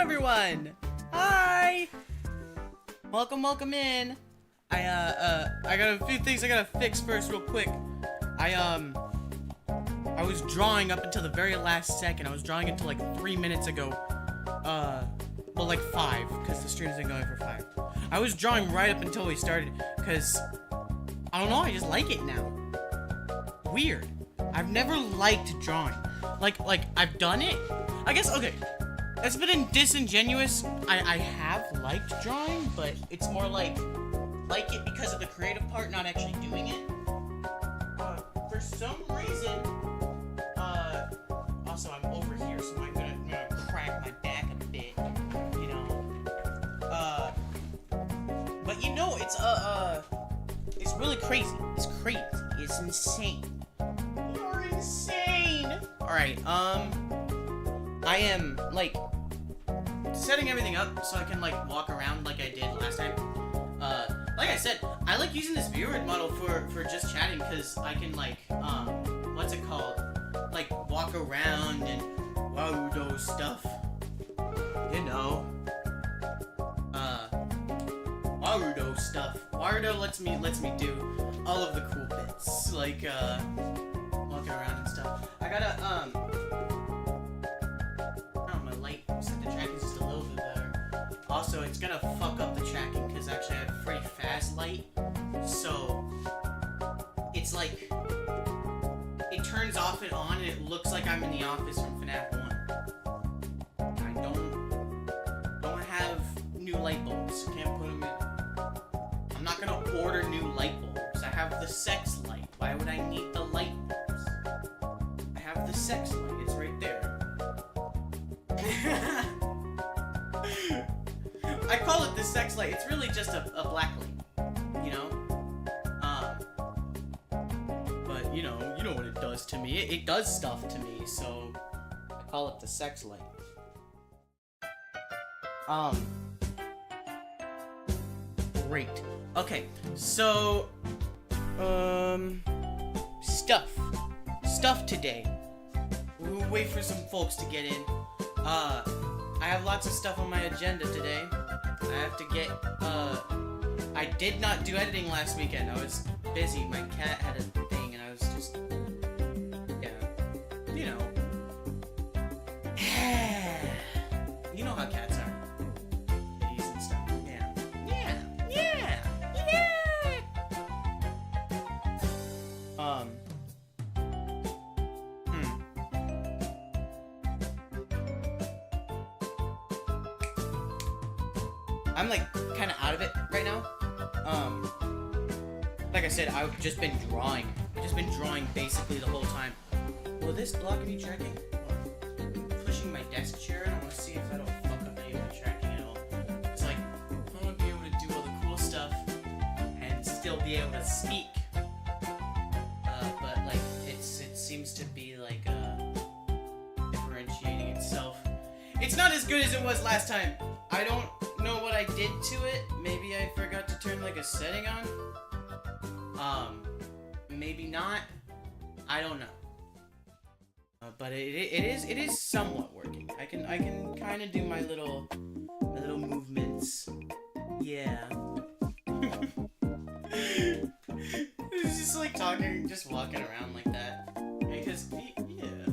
everyone! Hi! Welcome in. I got a few things I gotta fix first real quick. I was drawing up until the very last second. I was drawing until like 3 minutes ago. Well, like 5, because the stream's been going for 5. I was drawing right up until we started, because, I don't know, I just like it now. Weird. I've never liked drawing. Like, I've done it. I guess, okay. That's been disingenuous. I have liked drawing, but it's more like it because of the creative part, not actually doing it. For some reason, it's really crazy. It's crazy. It's insane. You're insane. All right. I am like setting everything up so I can like walk around like I did last time. Like I said, I like using this viewer model for just chatting because I can like what's it called? Like walk around and Warudo stuff. You know. Warudo stuff. Warudo lets me do all of the cool bits, like walking around and stuff. I gotta oh, my light set the tracking just a little bit better. Also, it's gonna fuck up the tracking because actually I have a pretty fast light, so it's like it turns off and on, and it looks like I'm in the office from FNAF 1. I don't have new light bulbs. Can't put them in. I'm not gonna order new light bulbs. I have the sex light. Why would I need the light bulbs? I have the sex light. It's right there. I call it the sex light. It's really just a black light, you know? But you know what it does to me. It does stuff to me, so I call it the sex light. Great. Okay, so stuff today. We'll wait for some folks to get in. I have lots of stuff on my agenda today. I have to get, I did not do editing last weekend. I was busy. My cat had a thing, and I was just, yeah, you know. You know how cats are. Kitties and stuff. Yeah. I'm like kind of out of it right now. Like I said, I've just been drawing. I've just been drawing basically the whole time. Will this block any tracking? I'm pushing my desk chair, and I want to see if that'll fuck up any of my tracking at all. It's like I want to be able to do all the cool stuff and still be able to speak. But like it seems to be like differentiating itself. It's not as good as it was last time. I don't know what I did to it. Maybe I forgot to turn like a setting on. Maybe not. I don't know. But it is somewhat working. I can kind of do my little movements. Yeah. It's just like talking, just walking around like that. Because yeah.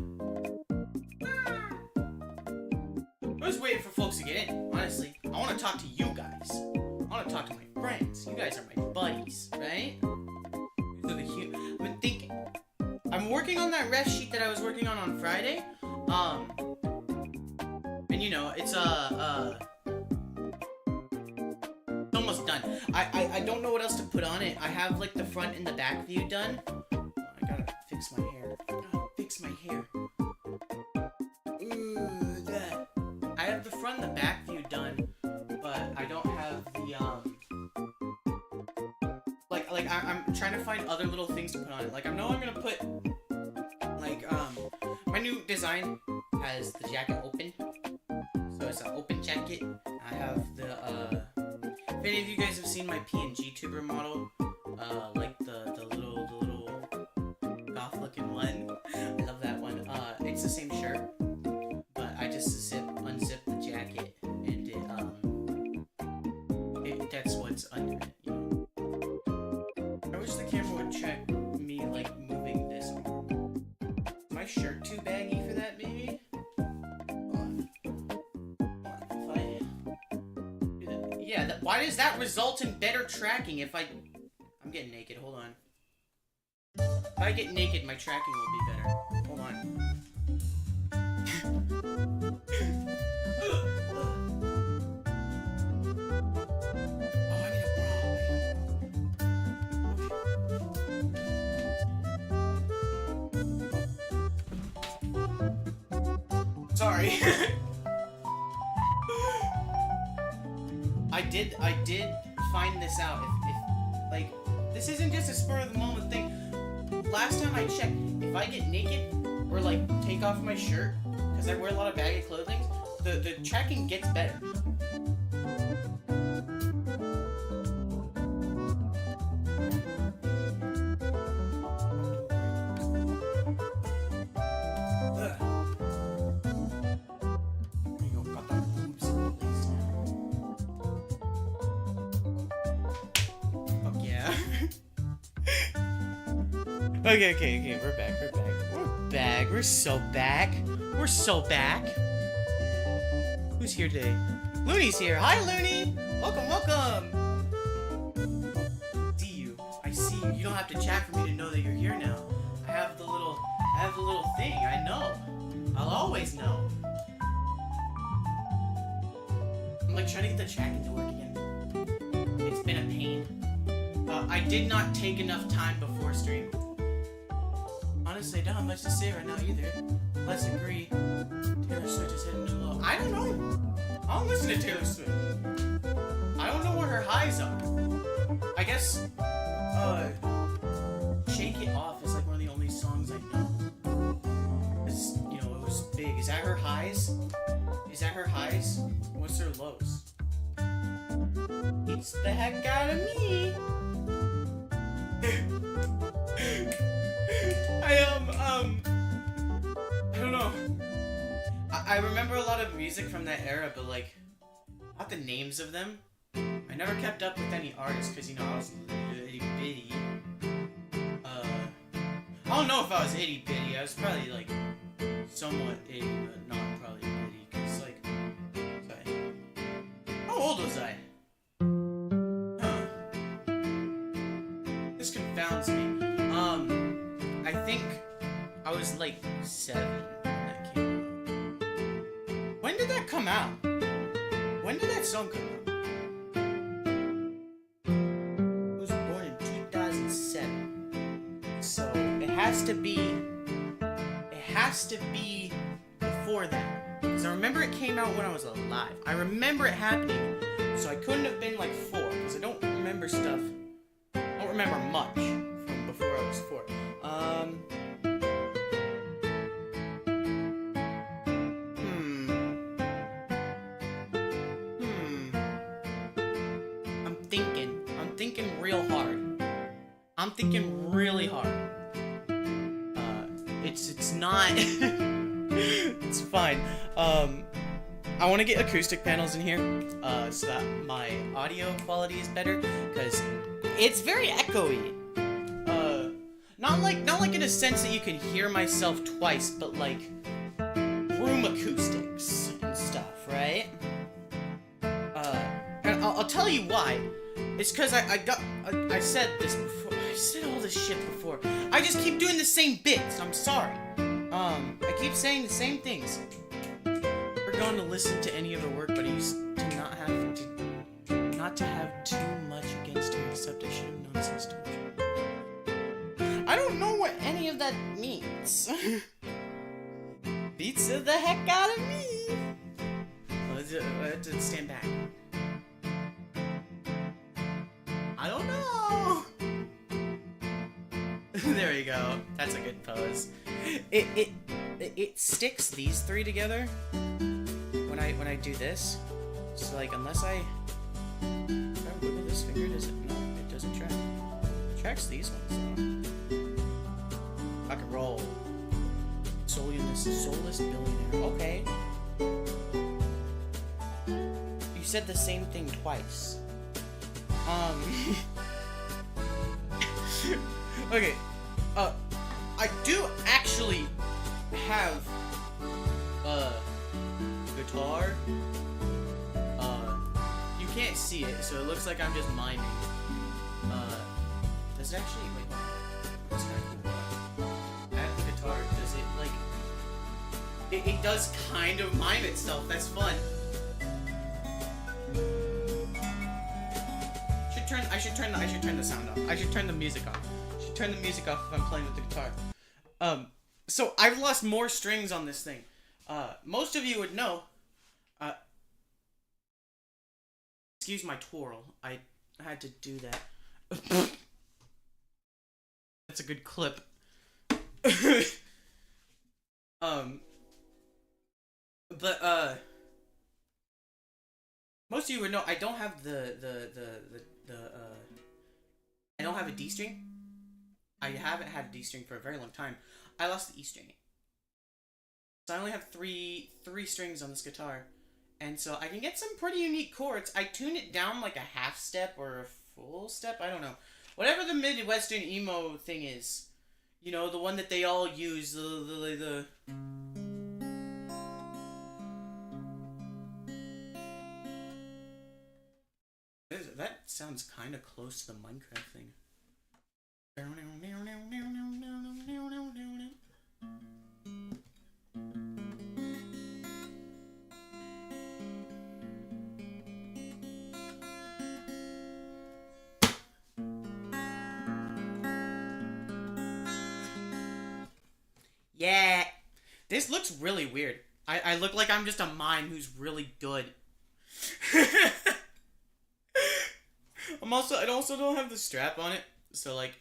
I was waiting for folks to get in. Honestly, I want to talk to you guys. I want to talk to my friends. You guys are my buddies, right? I've been thinking. I'm working on that ref sheet that I was working on Friday. And you know, it's almost done. I don't know what else to put on it. I have like the front and the back view done. Oh, I gotta fix my hair. Ooh, that. I have the front and the back view done, but I don't have the I'm trying to find other little things to put on it. Like I know I'm gonna put like my new design has the jacket open, so it's an open jacket. I have the if any of you guys have seen my PNG tuber model, like the little goth looking one, I love that one. It's the same shirt, but I just unzip the jacket, and it that's what's under it. You know? I wish the camera would check me like moving this arm. Is my shirt too baggy for that, maybe? Yeah, why does that result in better tracking if I'm getting naked, hold on. If I get naked, my tracking will be better. Hold on. Oh, I need a bra. Sorry. I did find this out. Like, this isn't just a spur of the moment thing. Last time I checked, if I get naked or like take off my shirt, because I wear a lot of baggy clothing, the tracking gets better. Okay, we're back. We're so back. We're so back. Who's here today? Looney's here. Hi, Looney. Welcome. See you. I see you. You don't have to chat for me to know that you're here now. I have the little thing. I know. I'll always know. I'm like trying to get the tracking to work again. It's been a pain. I did not take enough time before stream. Honestly, I don't have much to say right now either. Let's agree. Taylor Swift is hitting new low. I don't know. I don't listen to Taylor Swift. I don't know where her highs are. I guess, Shake It Off is like one of the only songs I know. Cause, you know, it was big. Is that her highs? What's her lows? Beats the heck out of me. I don't know. I remember a lot of music from that era, but like, not the names of them. I never kept up with any artists because, you know, I was itty bitty. I don't know if I was itty bitty. I was probably like somewhat itty, but not probably bitty. Cause like, sorry. How old was I? Huh. This confounds me. I think I was like 7 when that came out. When did that come out? When did that song come out? I was born in 2007. So it has to be before that. Because I remember it came out when I was alive. I remember it happening. So I couldn't have been like 4, because I don't remember stuff. I don't remember much from before I was 4. I'm thinking really hard. It's not. It's fine. I want to get acoustic panels in here, so that my audio quality is better, because it's very echoey. Not like in a sense that you can hear myself twice, but like room acoustics and stuff, right? And I'll tell you why. It's because I said this before. I said all this shit before. I just keep doing the same bits. I'm sorry. I keep saying the same things. We're going to listen to any of her work, but I used to not to have too much against her, except I should have known since torture. I don't know what any of that means. Beats the heck out of me. Let's stand back. I don't know. There you go. That's a good pose. It sticks these 3 together when I do this. So like, unless I wiggle this finger, does it? No, it doesn't track. It tracks these ones though. Rock and roll. Soulless billionaire. Okay. You said the same thing twice. Okay, I do actually have a guitar. You can't see it, so it looks like I'm just miming. Does it actually, wait, that's kind of cool. I have the guitar, does it, like, it does kind of mime itself, that's fun. I should turn the sound off. I should turn the music off. I should turn the music off if I'm playing with the guitar. So I've lost more strings on this thing. Most of you would know. Excuse my twirl. I had to do that. That's a good clip. But most of you would know I don't have I don't have a D string. I haven't had a D string for a very long time. I lost the E string. So I only have three strings on this guitar. And so I can get some pretty unique chords. I tune it down like a half step or a full step. I don't know. Whatever the Midwestern emo thing is. You know, the one that they all use. That sounds kind of close to the Minecraft thing. Yeah. This looks really weird. I look like I'm just a mime who's really good. I also don't have the strap on it, so like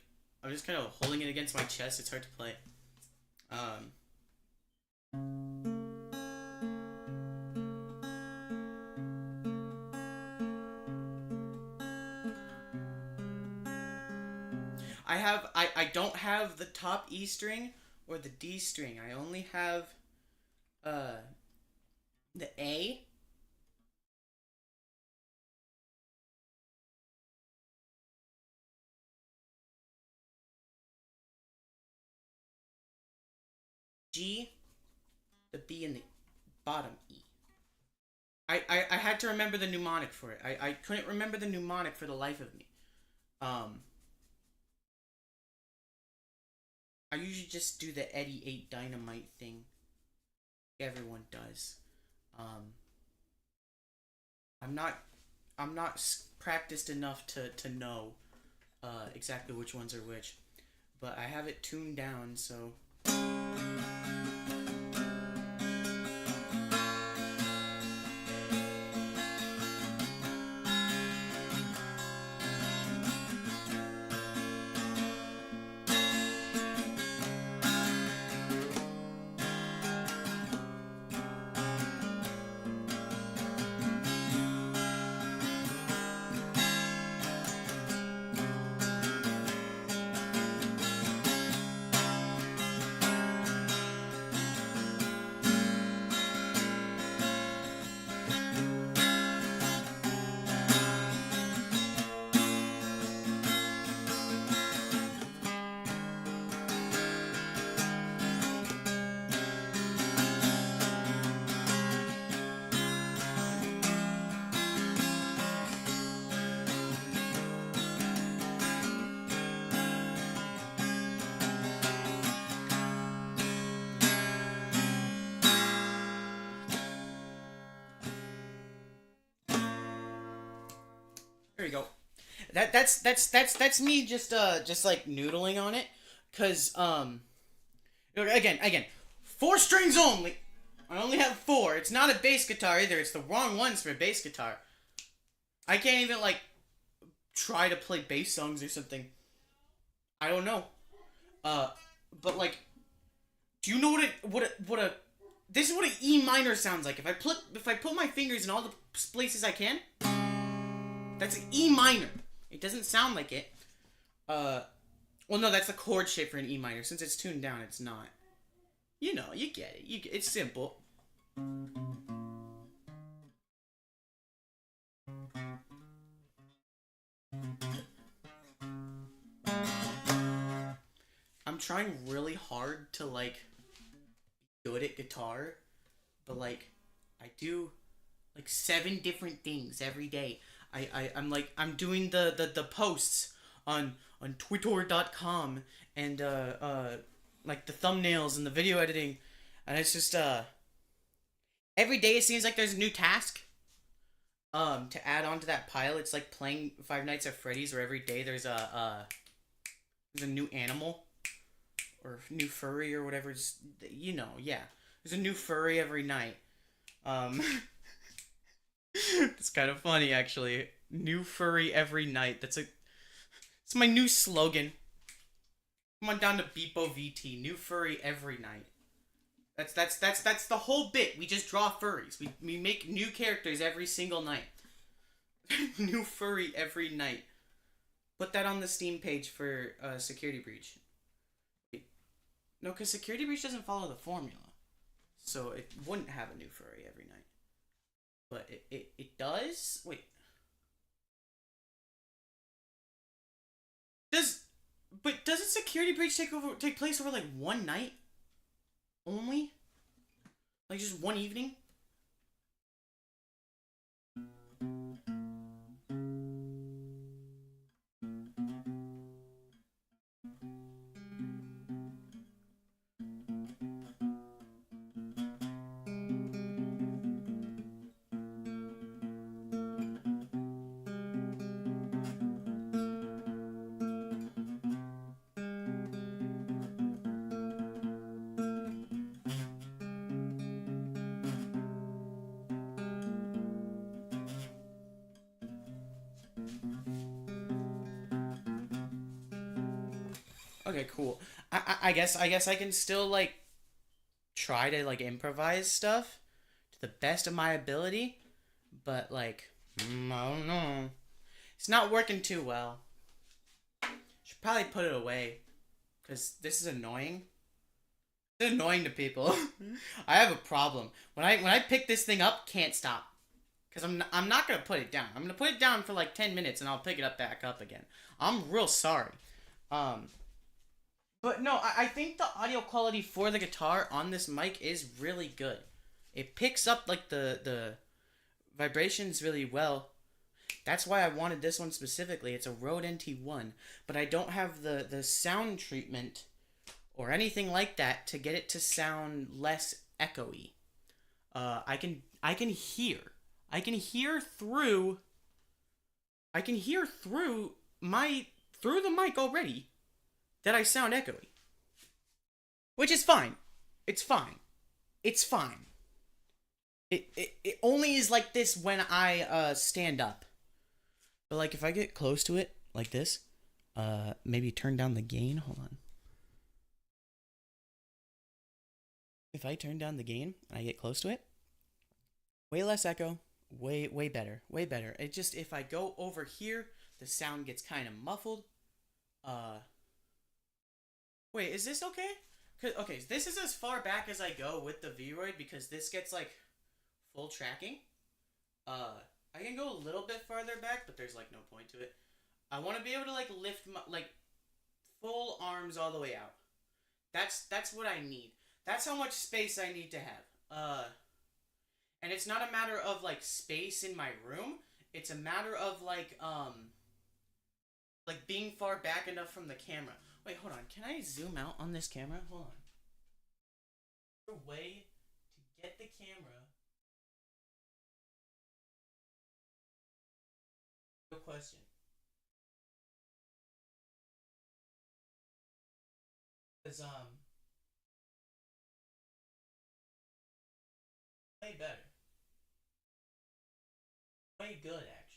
I'm just kind of holding it against my chest. It's hard to play. I don't have the top E string or the D string. I only have the A. G, the B, and the bottom E. I had to remember the mnemonic for it. I couldn't remember the mnemonic for the life of me. I usually just do the Eddie 8 Dynamite thing. Everyone does. I'm not practiced enough to know exactly which ones are which, but I have it tuned down, so. There you go. That's me just like noodling on it, cause again 4 strings only. I only have 4. It's not a bass guitar either. It's the wrong ones for a bass guitar. I can't even like try to play bass songs or something. I don't know. But like, do you know what a this is what an E minor sounds like. If I put my fingers in all the places I can. That's an E minor. It doesn't sound like it. Well, no, that's the chord shape for an E minor. Since it's tuned down, it's not. You know, you get it. It's simple. I'm trying really hard to, like, be good at guitar. But, like, I do, like, 7 different things every day. I'm doing the posts on Twitter.com and like the thumbnails and the video editing, and it's just every day it seems like there's a new task to add on to that pile. It's like playing Five Nights at Freddy's, where every day there's a new animal or new furry or whatever. Just, you know, yeah, there's a new furry every night. It's kind of funny, actually. New furry every night. That's It's my new slogan. Come on down to Beepo VT. New furry every night. That's the whole bit. We just draw furries. We make new characters every single night. New furry every night. Put that on the Steam page for Security Breach. Wait. No, because Security Breach doesn't follow the formula. So it wouldn't have a new furry every night. But it does? Wait. Doesn't Security Breach take place over like one night? Only? Like just one evening? Okay, cool. I guess I can still like try to like improvise stuff to the best of my ability, but like I don't know. It's not working too well. Should probably put it away because this is annoying. It's annoying to people. I have a problem. When I pick this thing up, can't stop. Cause I'm not gonna put it down. I'm gonna put it down for like 10 minutes and I'll pick it back up again. I'm real sorry. But no, I think the audio quality for the guitar on this mic is really good. It picks up like the vibrations really well. That's why I wanted this one specifically. It's a Rode NT1, but I don't have the sound treatment or anything like that to get it to sound less echoey. I can hear through the mic already that I sound echoey. Which is fine. It's fine. It's fine. It only is like this when I stand up. But like if I get close to it like this, maybe turn down the gain. Hold on. If I turn down the gain and I get close to it, way less echo, way better. Way better. It just if I go over here, the sound gets kind of muffled. Wait, is this okay? Okay, this is as far back as I go with the Vroid because this gets like full tracking. I can go a little bit farther back, but there's like no point to it. I want to be able to like lift my like full arms all the way out. That's what I need. That's how much space I need to have. And it's not a matter of like space in my room. It's a matter of like being far back enough from the camera. Wait, hold on. Can I zoom out on this camera? Hold on. Is there a way to get the camera? No question. Because way better. Way good actually.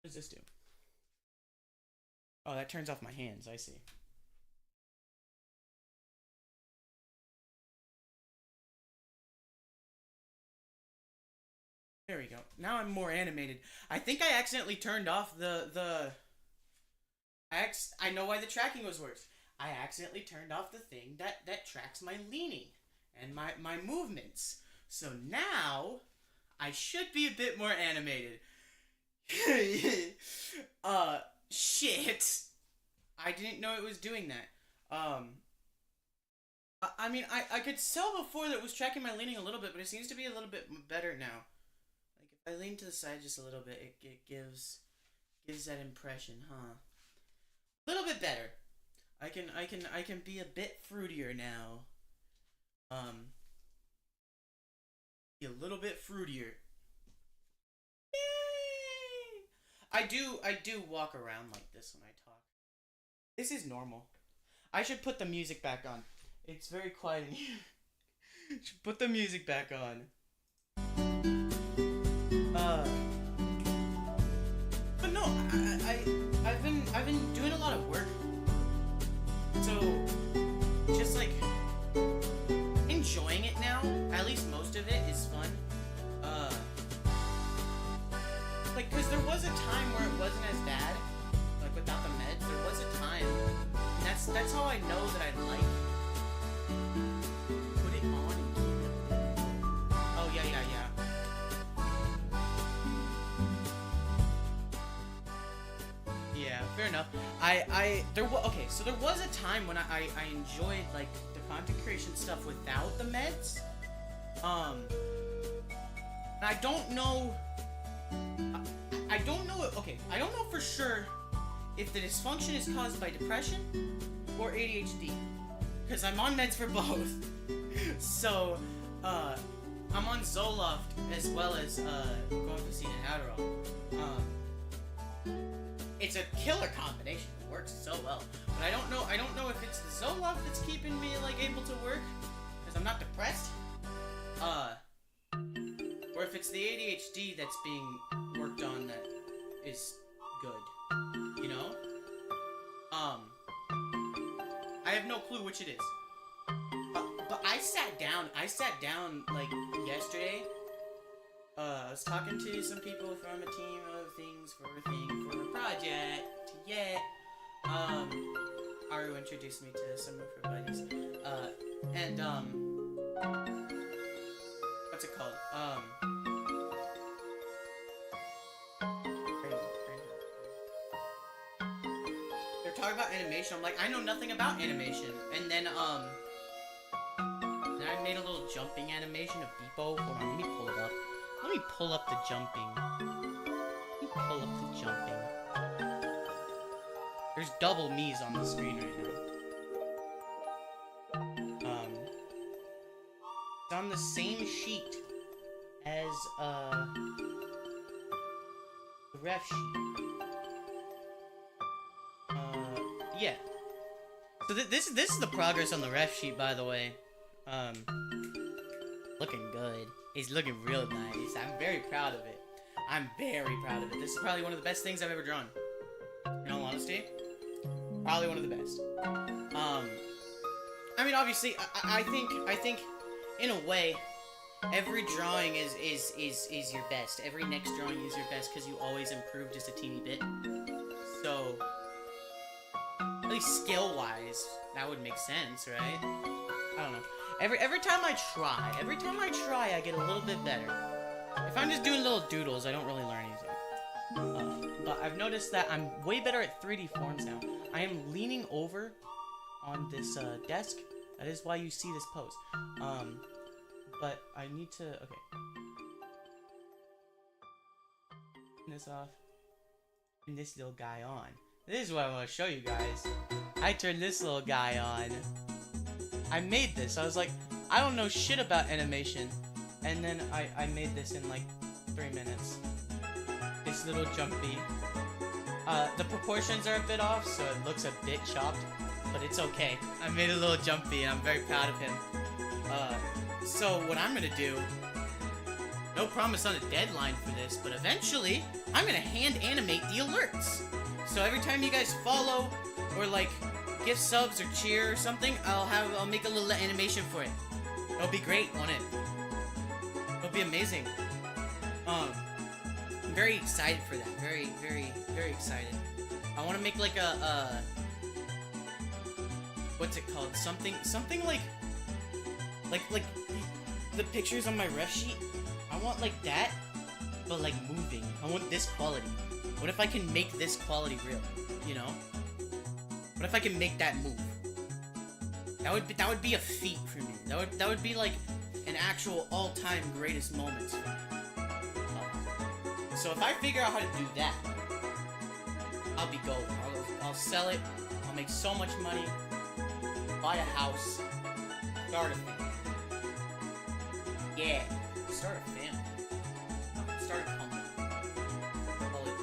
What does this do? Oh, that turns off my hands. I see. There we go. Now I'm more animated. I think I accidentally turned off I know why the tracking was worse. I accidentally turned off the thing that tracks my leaning and my movements. So now I should be a bit more animated. Shit. I didn't know it was doing that. I mean, I could tell before that it was tracking my leaning a little bit, but it seems to be a little bit better now. Like, if I lean to the side just a little bit, it gives that impression, huh? A little bit better. I can be a bit fruitier now. Be a little bit fruitier. Yay! I do walk around like this when I talk. This is normal. I should put the music back on. It's very quiet in here. Should put the music back on. But no, I've been doing a lot of work. So, just like enjoying it now. At least most of it is fun. Like, cause there was a time where it wasn't as bad. Like without the meds, there was a time. And that's how I know that I like. Put it on and keep it. Oh yeah. Yeah, fair enough. Okay, so there was a time when I enjoyed like the content creation stuff without the meds. And I don't know. I don't know. Okay, I don't know for sure if the dysfunction is caused by depression or ADHD, because I'm on meds for both. So, I'm on Zoloft as well as Guanfacine and Adderall. It's a killer combination. It works so well. But I don't know if it's the Zoloft that's keeping me like able to work, because I'm not depressed. Or if it's the ADHD that's being worked on that is good. You know? I have no clue which it is. But I sat down like yesterday. I was talking to some people from a team of things for a project. Yeah. Aru introduced me to some of her buddies. And what's it called? They're talking about animation. I'm like, I know nothing about animation. And then I made a little jumping animation of Beepo. Hold on, let me pull it up. Let me pull up the jumping. There's double me's on the screen right now. It's on the same sheet as the ref sheet. Yeah. So this is the progress on the ref sheet, by the way. Looking good. It's looking real nice. I'm very proud of it. This is probably one of the best things I've ever drawn. In all honesty, probably one of the best. I mean, obviously, I think, in a way, every drawing is your best. Every next drawing is your best because you always improve just a teeny bit. So, at least skill-wise, that would make sense, right? I don't know. Every time I try, I get a little bit better. If I'm just doing little doodles, I don't really learn anything. But I've noticed that I'm way better at 3D forms now. I am leaning over on this desk. That is why you see this pose. But I need to, okay. Turn this off. Turn this little guy on. This is what I want to show you guys. I turned this little guy on. I made this. I was like, I don't know shit about animation. And then I made this in like 3 minutes. This little jumpy. The proportions are a bit off, so it looks a bit chopped. But it's okay. I made a little jumpy and I'm very proud of him. So what I'm gonna do, no promise on a deadline for this, but eventually, I'm gonna hand animate the alerts. So every time you guys follow, or like, give subs or cheer or something, I'll make a little animation for it. It'll be great, won't it? It'll be amazing. I'm very excited for that. Very, very, very excited. I want to make like a what's it called? Something like the pictures on my ref sheet. I want like that, but like moving. I want this quality. What if I can make this quality real? You know? What if I can make that move? That would be a feat for me. That would be like an actual all-time greatest moments for me. So if I figure out how to do that, I'll be golden. I'll sell it. I'll make so much money. Buy a house. Start a family. Yeah. Start a family. Start a company. Call it,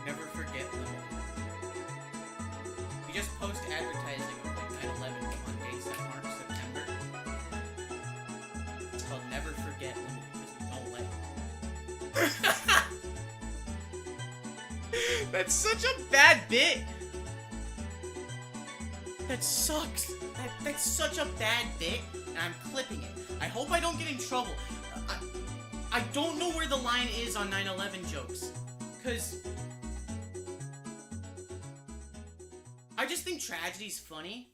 Never Forget Limited. We just post advertising of like 9/11 on days that mark September. It's called Never Forget Limited because we don't That's such a bad bit. That sucks. That's such a bad bit, and I'm clipping it. I hope I don't get in trouble. I don't know where the line is on 9/11 jokes, cause I just think tragedy's funny,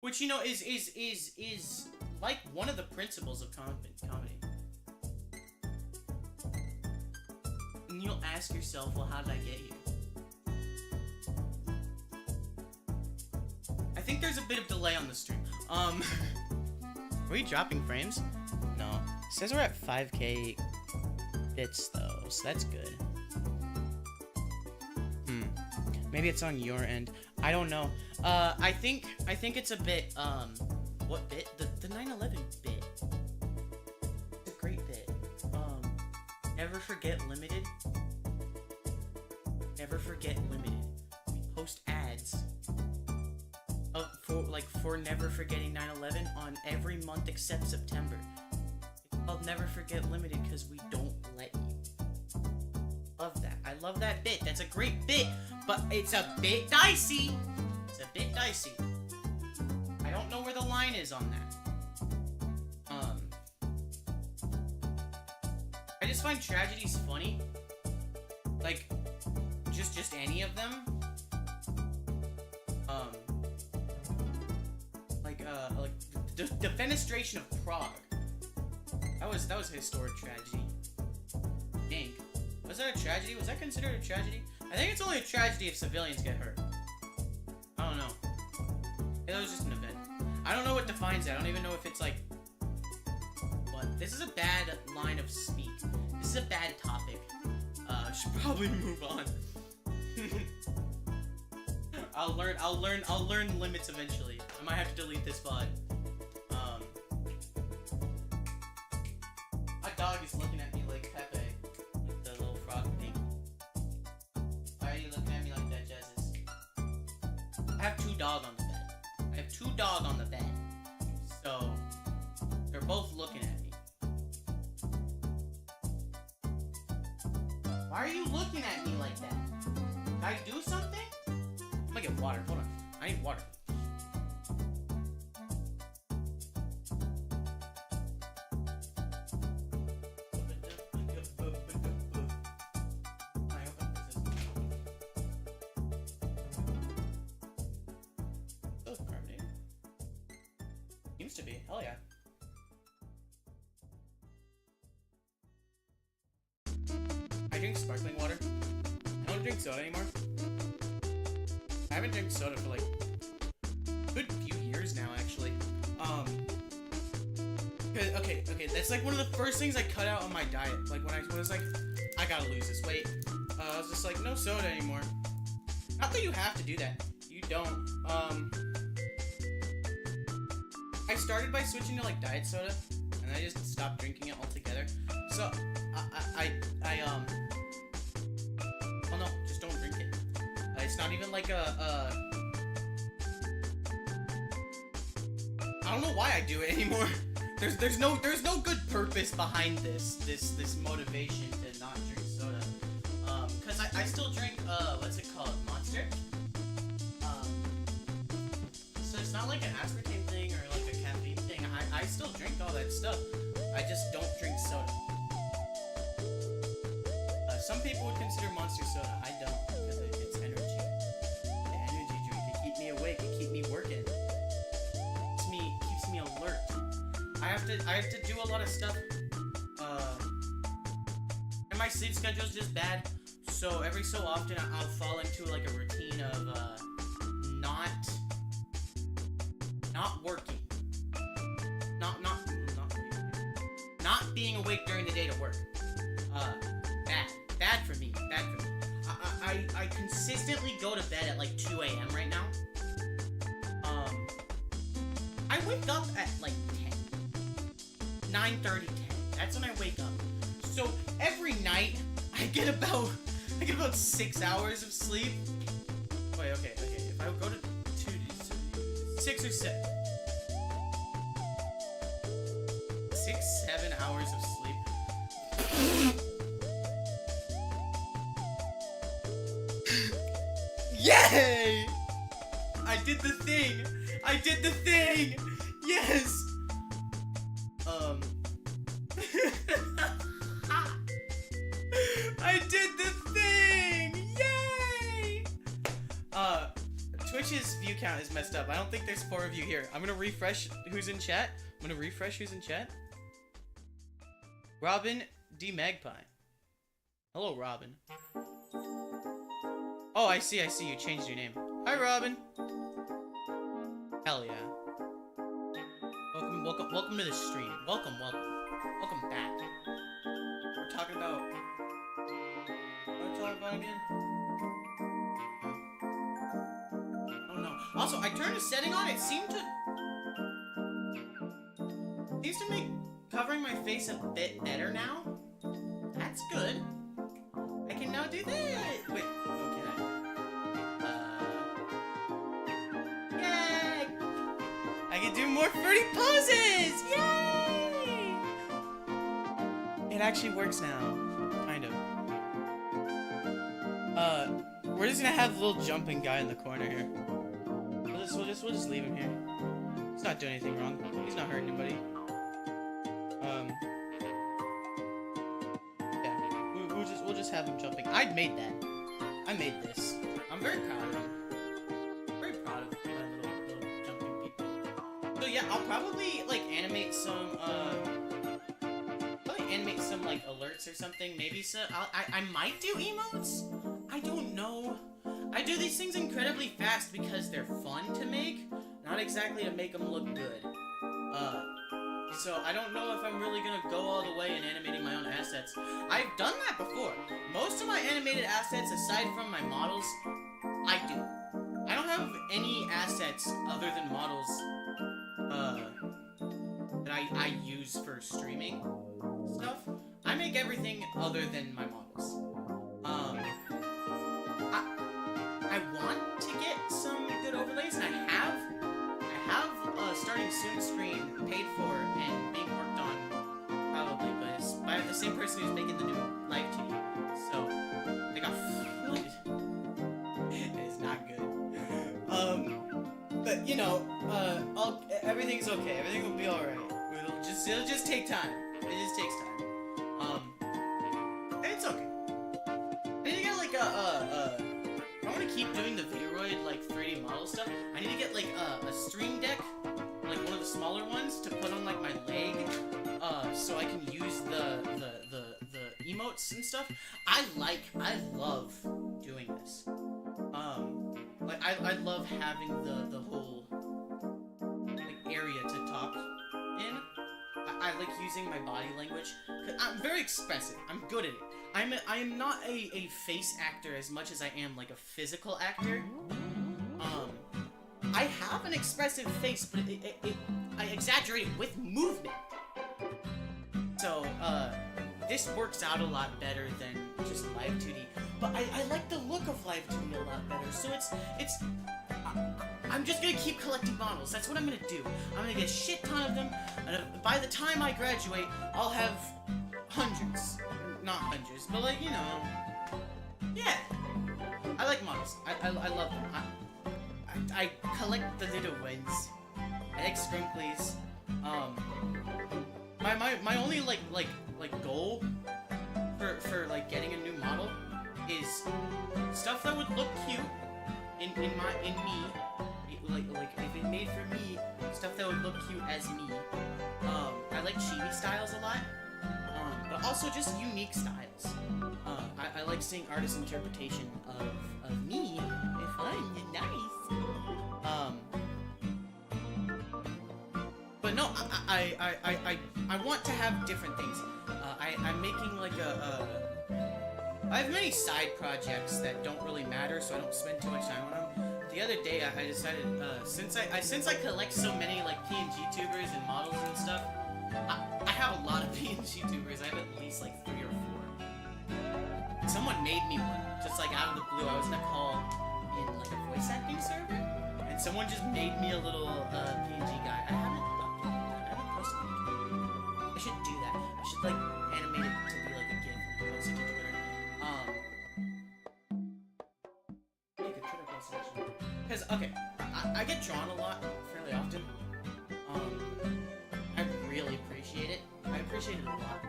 which you know is like one of the principles of comedy. And you'll ask yourself, well, how did I get here? I think there's a bit of delay on the stream. Were we dropping frames? No. It says we're at 5K bits though, so that's good. Maybe it's on your end. I don't know. I think it's a bit, what bit? The 9/11 bit. It's a great bit. Never forget limited. Never forget limited. We post ads for never forgetting 9/11 on every month except September. It's called Never Forget Limited because we don't let you. Love that. I love that bit. That's a great bit, but it's a bit dicey. It's a bit dicey. I don't know where the line is on that. I just find tragedies funny. Like, just any of them. Like the defenestration of Prague. That was a historic tragedy. Dang. Was that a tragedy? Was that considered a tragedy? I think it's only a tragedy if civilians get hurt. I don't know. That was just an event. I don't know what defines it. I don't even know if it's like... What? This is a bad line of speak. This is a bad topic. Should probably move on. I'll learn limits eventually. I might have to delete this VOD. My dog is looking at me like Pepe. Like the little frog thing. Why are you looking at me like that, Jesus? I have 2 dogs on the bed. I have 2 dogs on the bed. So, they're both looking at me. Why are you looking at me like that? Did I do something? I'm gonna get water. Hold on. I need water. Still carbonated. Seems to be. Hell yeah. I drink sparkling water. I don't drink soda anymore. I haven't drank soda for like a good few years now, actually. Okay, that's like one of the first things I cut out on my diet. Like when I was like, I gotta lose this weight. I was just like, no soda anymore. Not that you have to do that. You don't. I started by switching to like diet soda, and I just stopped drinking it altogether. So oh no, just don't drink it. It's not even like I don't know why I do it anymore. There's no good purpose behind this motivation to not drink soda. Cause I still drink what's it called? Monster? So it's not like an aspartame thing or like a caffeine thing. I still drink all that stuff. I just don't drink soda. Some people would consider Monster soda. I don't, because it's energy. The energy drink. It keeps me awake. It keeps me working. Keeps me alert. I have to do a lot of stuff. And my sleep schedule is just bad. So every so often I'll fall into like a routine of not working. Not being awake during the day to work. Bad for me. I consistently go to bed at like 2 a.m. right now. I wake up at like 10. 9:30, 10. That's when I wake up. So every night I get about 6 hours of sleep. Wait, okay. If I go to 6 or 7. 6, 7 hours of sleep. Yay! I did the thing! I did the thing! Yes! I did the thing! Yay! Twitch's view count is messed up. I don't think there's 4 of you here. I'm gonna refresh who's in chat. Robin D. Magpie. Hello, Robin. Oh, I see. You changed your name. Hi, Robin. Hell yeah. Welcome to the stream. Welcome back. We're talking about... What are we talking about again? Oh no. Also, I turned a setting on. It seems to make covering my face a bit better now. That's good. I can now do that. Wait. Okay. Yay! I can do more fruity poses! Yay! It actually works now. Kind of. We're just gonna have a little jumping guy in the corner here. We'll just leave him here. He's not doing anything wrong. He's not hurting anybody. Yeah. We'll just have him jumping. I made that. I made this. I'm very proud of him. Very proud of my little jumping people. So yeah, I'll probably like animate some like alerts or something. Maybe so. I might do emotes. I don't know. I do these things incredibly fast because they're fun to make, not exactly to make them look good. So I don't know if I'm really gonna go all the way in animating my own assets. I've done that before. Most of my animated assets, aside from my models, I do. I don't have any assets other than models, that I use for streaming stuff. I make everything other than my models. I want to get some good overlays, and I have starting soon stream paid for and being worked on probably by the same person who's making the new live TV. So they got flooded. It is not good. But you know, everything's okay. Everything will be all right. It'll just take time. It just takes time. It's okay. I need to get like I want to keep doing the Vroid like 3D model stuff. I need to get like a stream deck, like one of the smaller ones, to put on like my leg, so I can use the emotes and stuff. I love doing this. Like I love having the whole like area to talk in. I like using my body language. I'm very expressive. I'm good at it. I am not a face actor as much as I am like a physical actor. I have an expressive face, but I exaggerate it with movement. So this works out a lot better than just live 2D. But I like the look of live 2D a lot better. So it's I'm just gonna keep collecting models. That's what I'm gonna do. I'm gonna get a shit ton of them, and by the time I graduate, I'll have hundreds. Not hundreds, but like, you know. Yeah. I like models. I love them. I collect the little ones. I like scrunglies. My only like goal for like getting a new model is stuff that would look cute in me. Like if it made for me, stuff that would look cute as me. I like chibi styles a lot, but also just unique styles. I like seeing artist interpretation of me. If I'm nice. But no, I want to have different things. I'm making like I have many side projects that don't really matter, so I don't spend too much time on them. The other day, I decided, since I collect so many like PNG tubers and models and stuff, I have a lot of PNG tubers. I have at least like 3 or 4. Someone made me one, just like out of the blue. I was in a call in like a voice acting server, and someone just made me a little PNG guy. I haven't posted it. I should do that. I should like animate it to be like a GIF and post it to Twitter. Make a Twitter post. I get drawn a lot, fairly often. I really appreciate it. I appreciate it a lot.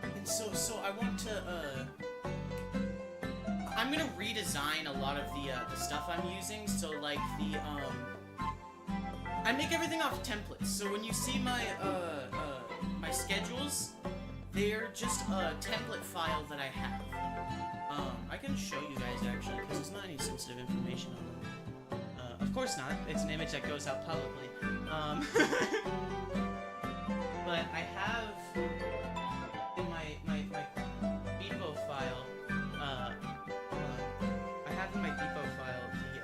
And so I want to, I'm gonna redesign a lot of the stuff I'm using, so like I make everything off templates, so when you see my, my schedules, they're just a template file that I have. I can show you guys, actually, because there's not any sensitive information on them. Of course not. It's an image that goes out publicly. But I have in my Beepo file, I have in my Beepo file the,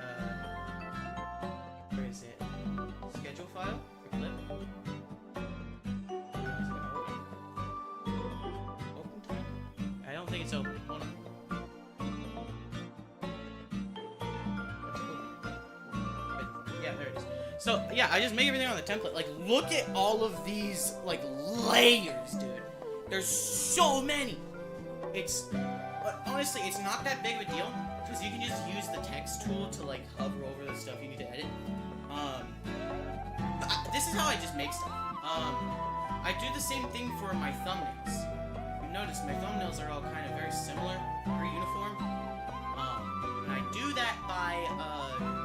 where is it? Schedule file for clip. Open time? I don't think it's open. Hold on. Yeah, there it is. So, yeah, I just make everything on the template. Like, look at all of these, like, layers, dude. There's so many. But honestly, it's not that big of a deal, because you can just use the text tool to, like, hover over the stuff you need to edit. This is how I just make stuff. I do the same thing for my thumbnails. You notice my thumbnails are all kind of very similar, very uniform. And I do that by,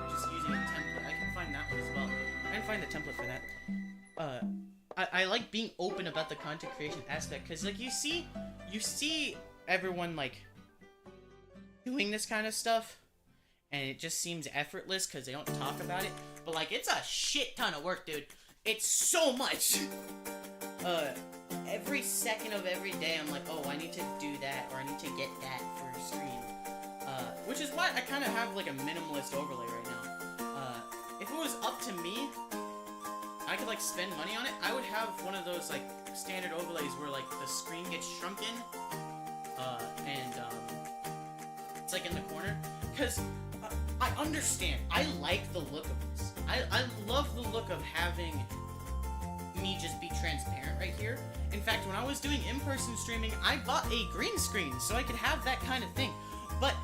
just using a template. I can find that one as well. I can find the template for that. I like being open about the content creation aspect, because, like, you see everyone, like, doing this kind of stuff, and it just seems effortless because they don't talk about it, but, like, it's a shit ton of work, dude. It's so much. Every second of every day, I'm like, oh, I need to do that, or I need to get that for a stream. Which is why I kind of have, like, a minimalist overlay right now. If it was up to me, I could, like, spend money on it. I would have one of those, like, standard overlays where, like, the screen gets shrunken, and it's, like, in the corner. Because I understand. I like the look of this. I love the look of having me just be transparent right here. In fact, when I was doing in-person streaming, I bought a green screen so I could have that kind of thing. But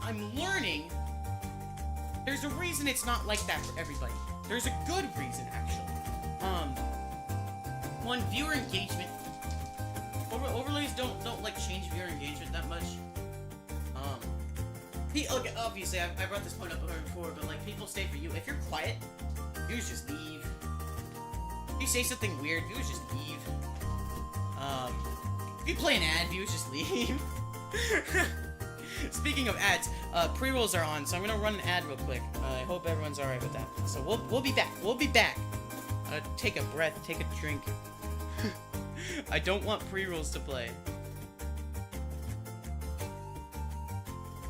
I'm learning there's a reason it's not like that for everybody. There's a good reason, actually. One, viewer engagement. Overlays don't like change viewer engagement that much. Okay, obviously I brought this point up before, but like people stay for you. If you're quiet, viewers just leave. If you say something weird, viewers just leave. If you play an ad, viewers just leave. Speaking of ads, pre-rolls are on, so I'm gonna run an ad real quick. I hope everyone's alright with that. So we'll be back. We'll be back. Take a breath, take a drink. I don't want pre-rolls to play.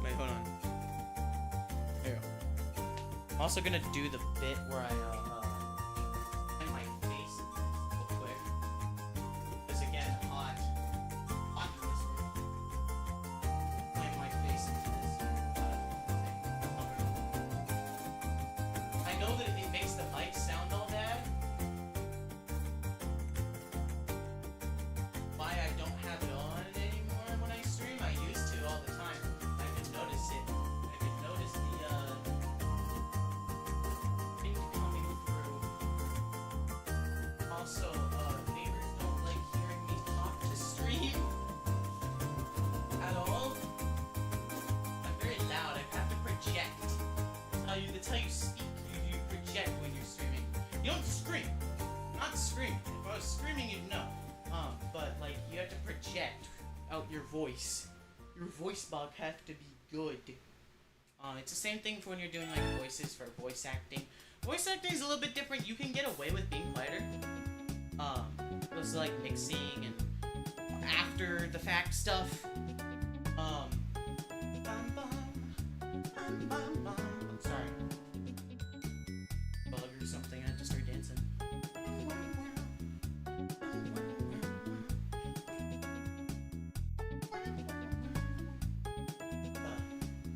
Wait, hold on. There we go. I'm also gonna do the bit where I in my face real quick. Because again, hot in this room. Playing my face into this. I know that it makes the mic sound all bad. Why I don't have it on anymore when I stream? I used to all the time. I could notice it. I could notice the thing coming through. Also, neighbors don't like hearing me talk to stream at all. I'm very loud. I have to project. That's how you speak. You project when you're streaming. You don't scream. Not scream. If I was screaming, you'd know. But like you have to project out your voice. Your voice box has to be good. It's the same thing for when you're doing like voices for voice acting. Voice acting is a little bit different. You can get away with being quieter. Those like mixing and after the fact stuff. I'm sorry. Bug or something. I have to start dancing.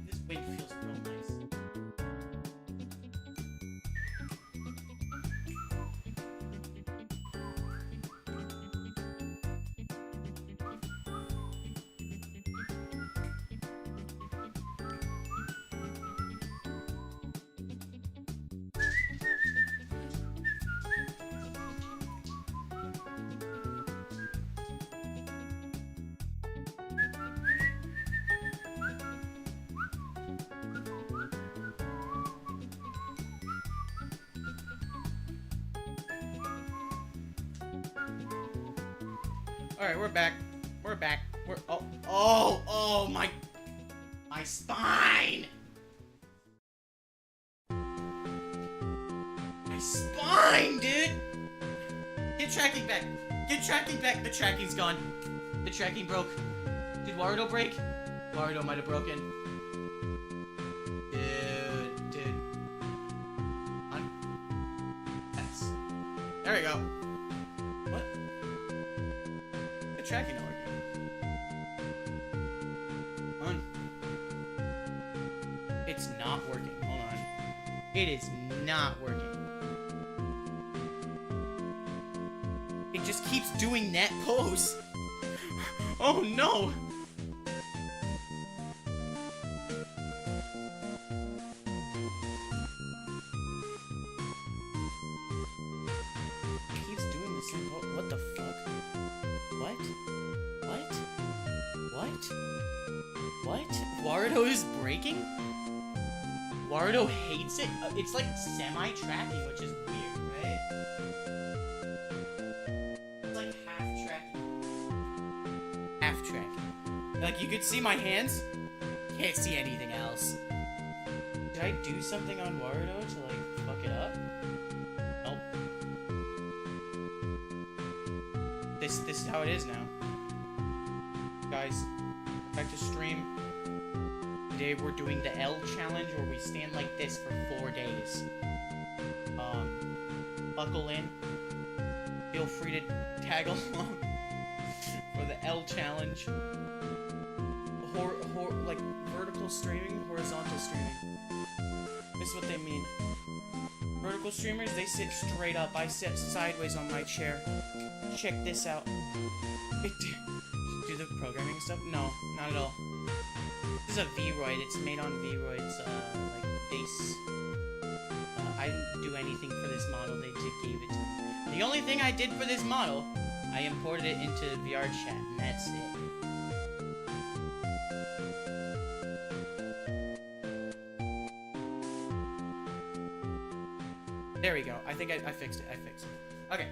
This wind feels real nice. Alright, we're back. We're back. Oh, my spine! My spine, dude! Get tracking back. Get tracking back. The tracking's gone. The tracking broke. Did Warudo break? Warudo might have broken. Dude. Yes. There we go. What? The tracking not working. Hold on. It's not working. Hold on. It is not working. It just keeps doing that pose. Oh no! It keeps doing the same pose. What the fuck? What? Warudo is breaking? Warudo hates it? It's like semi-tracking, which is weird, right? It's like half-tracking. Like, you could see my hands? Can't see anything else. Did I do something on Warudo to, like, fuck it up? Nope. This is how it is now. Guys, back to stream. Today we're doing the L challenge where we stand like this for 4 days. Buckle in. Feel free to tag along for the L challenge. Like vertical streaming, horizontal streaming. This is what they mean. Vertical streamers, they sit straight up. I sit sideways on my chair. Check this out. Do the programming stuff? No, not at all. This is a V-Roid. It's made on V-Roid's, like, base. I didn't do anything for this model. They just gave it to me. The only thing I did for this model, I imported it into VR chat, and that's it. There we go. I think I fixed it. Okay.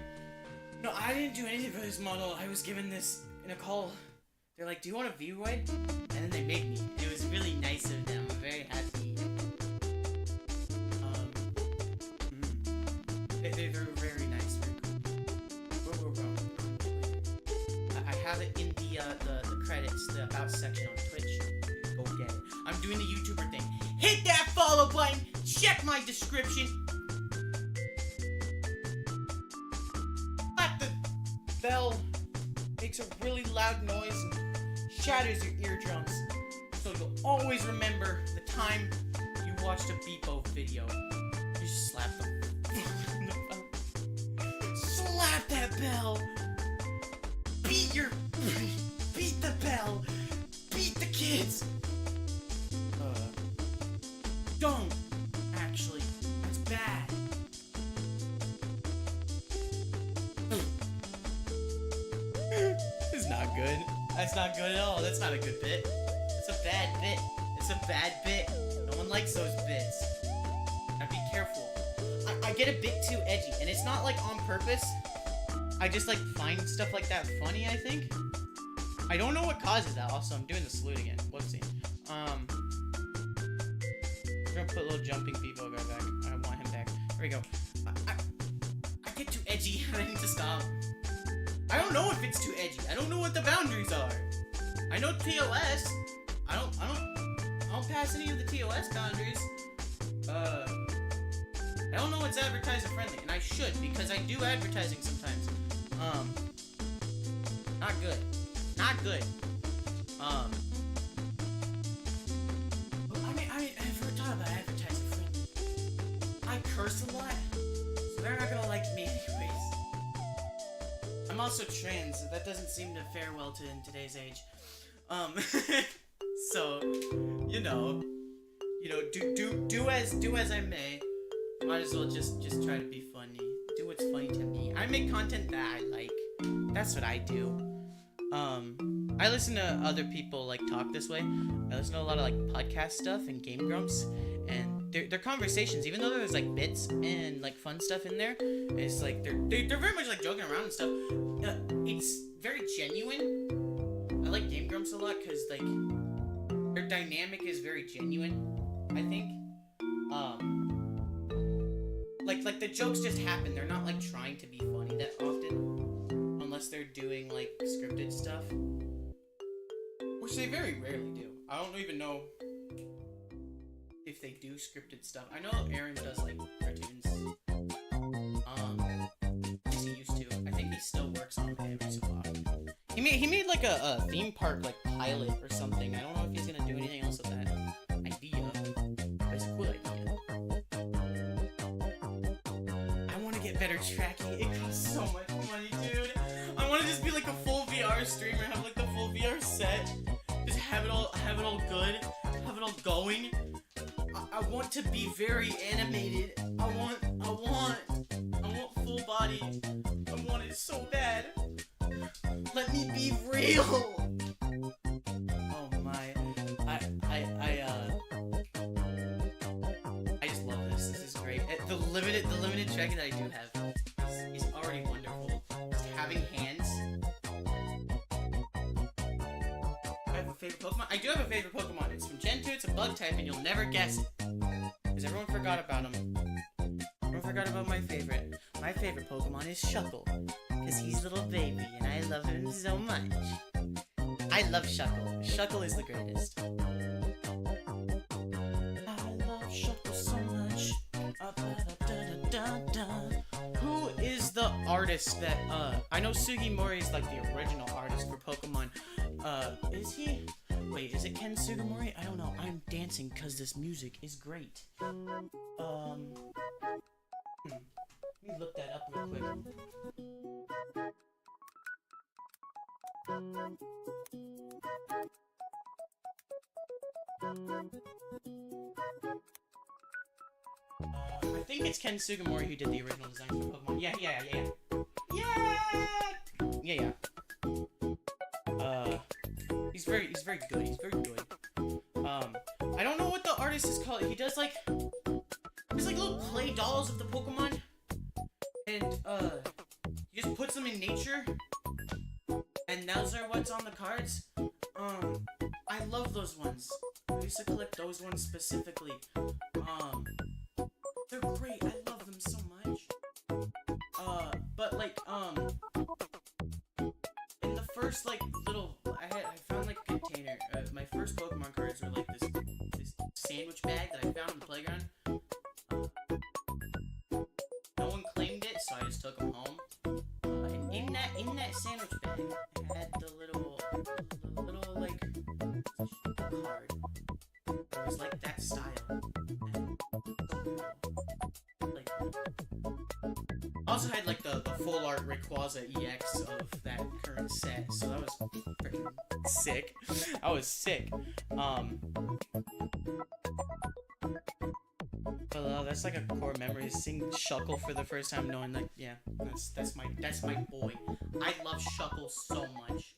No, I didn't do anything for this model. I was given this in a call. They're like, do you want a V-Roid? And then they made me. It was really nice of them. I'm very happy. They're very nice. Very cool. I have it in the credits, the about section on Twitch. Go get it. I'm doing the YouTuber thing. Hit that follow button. Check my description. Slap the bell. Makes a really loud noise and shatters your eardrums. So you'll always remember the time you watched a Beepo video. You just slap the slap that bell. Beat the bell. Beat the kids. Don't. Actually, that's bad. It's not good. That's not good at all. That's not a good bit. It's a bad bit. It's a bad bit. No one likes those bits. Now be careful. I get a bit too edgy, and it's not like on purpose. I just like find stuff like that funny, I think. I don't know what causes that. Also, I'm doing the salute again. Whoopsie. We're gonna put a little jumping Beepo guy back. I want him back. There we go. I get too edgy. I need to stop. I don't know if it's too edgy. I don't know what the boundaries are. I know TOS. I don't pass any of the TOS boundaries. I don't know what's advertiser friendly, and I should because I do advertising sometimes. Not good. Not good. I mean, if we're talking about advertising friendly, I curse a lot, so they're not gonna like me anyways. I'm also trans, so that doesn't seem to fare well in today's age. So, you know, do as I may. Might as well just try to be funny. Do what's funny to me. I make content that I like. That's what I do. I listen to other people like talk this way. I listen to a lot of like podcast stuff and Game Grumps, and their conversations, even though there's like bits and like fun stuff in there, it's like they're very much like joking around and stuff. It's very genuine. I like Game Grumps a lot because like their dynamic is very genuine, I think. Like the jokes just happen. They're not like trying to be funny that often, unless they're doing like scripted stuff, which they very rarely do. I don't even know if they do scripted stuff. I know Aaron does like cartoons. He used to. I think he still works on them every so often. He made like a theme park like pilot or something. I don't know if he's gonna do anything else with that idea. But it's a cool idea. I want to get better tracking. It costs so much money, dude. I want to just be like a full VR streamer, have like the full VR set, just have it all good, have it all going. I want to be very animated. I want full body. I want it so bad. Let me be real. Oh my. I just love this. This is great. The limited tracking that I do have is already wonderful. Just having hands. I have a favorite Pokemon. I do have a favorite Pokemon. It's from Gen 2. It's a bug type, and you'll never guess it. Because everyone forgot about him. Everyone forgot about my favorite. My favorite Pokemon is Shuckle. Because he's a little baby, and I love him so much. I love Shuckle. Shuckle is the greatest. I love Shuckle so much. Who is the artist that, I know Sugimori is like the original artist for Pokemon. Is he? Wait, is it Ken Sugimori? I don't know. I'm dancing because this music is great. Let me look that up real quick. I think it's Ken Sugimori who did the original design for Pokemon. Yeah. He's very good. He's very good. I don't know what the artist is called. He does like, there's like little clay dolls of the Pokemon, and he just puts them in nature, and those are what's on the cards. I love those ones. I used to collect those ones specifically. They're great. I love them so much. But like, in the first like little, I found like a container. My first Pokemon cards were like this sandwich bag that I found in the playground. No one claimed it, so I just took them home. And in that sandwich bag, I had the little like card. It was like that style. Like, I also had like the full art Rayquaza EX of that current set, so that was freaking sick. I was sick. But that's like a core memory. Seeing Shuckle for the first time, knowing like, yeah, that's my boy. I love Shuckle so much.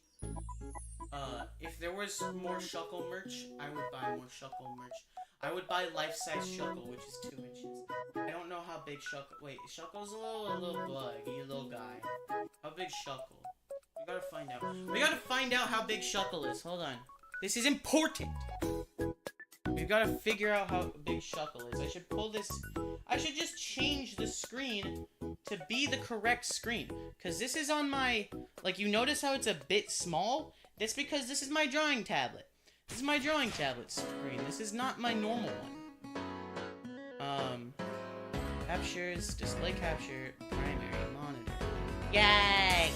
If there was more Shuckle merch, I would buy more Shuckle merch. I would buy life-size Shuckle, which is 2 inches. I don't know how big Shuckle. Wait, Shuckle's a little buggy, little guy. How big Shuckle? We gotta find out. We gotta find out how big Shuckle is. Hold on. This is important. We've gotta figure out how big Shuckle is. I should pull this. I should just change the screen to be the correct screen. Because this is on my. Like, you notice how it's a bit small? That's because this is my drawing tablet. This is my drawing tablet screen. This is not my normal one. Captures, display capture, primary monitor. Yay!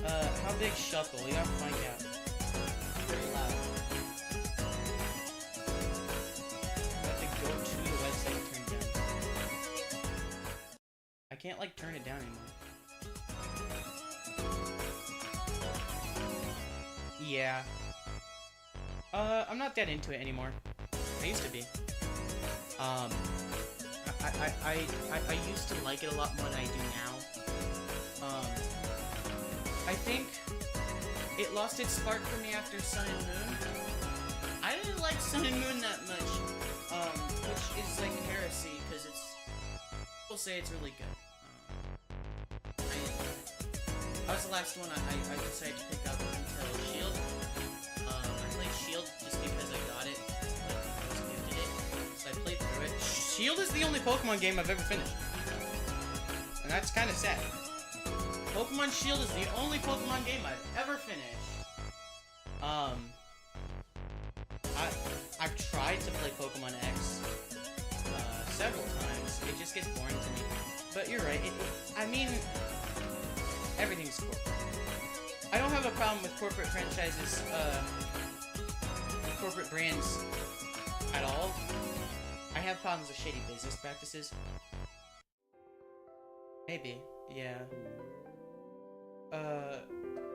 How big Shuckle? We gotta find out. Pretty loud. I have to go to the website and turn it down. I can't, like, turn it down anymore. Yeah. I'm not that into it anymore. I used to be. I used to like it a lot more than I do now. I think it lost its spark for me after Sun and Moon. I didn't like Sun and Moon that much, which is like will say it's really good. That was the last one I decided to pick up until Shield. I played Shield just because I got it. I was gifted it. So I played through it. Shield is the only Pokemon game I've ever finished. And that's kind of sad. Pokemon Shield is the only Pokemon game I've ever finished. I've tried to play Pokemon X several times. It just gets boring to me. But you're right. I mean, everything's corporate. I don't have a problem with corporate franchises, corporate brands at all. I have problems with shady business practices. Maybe, yeah.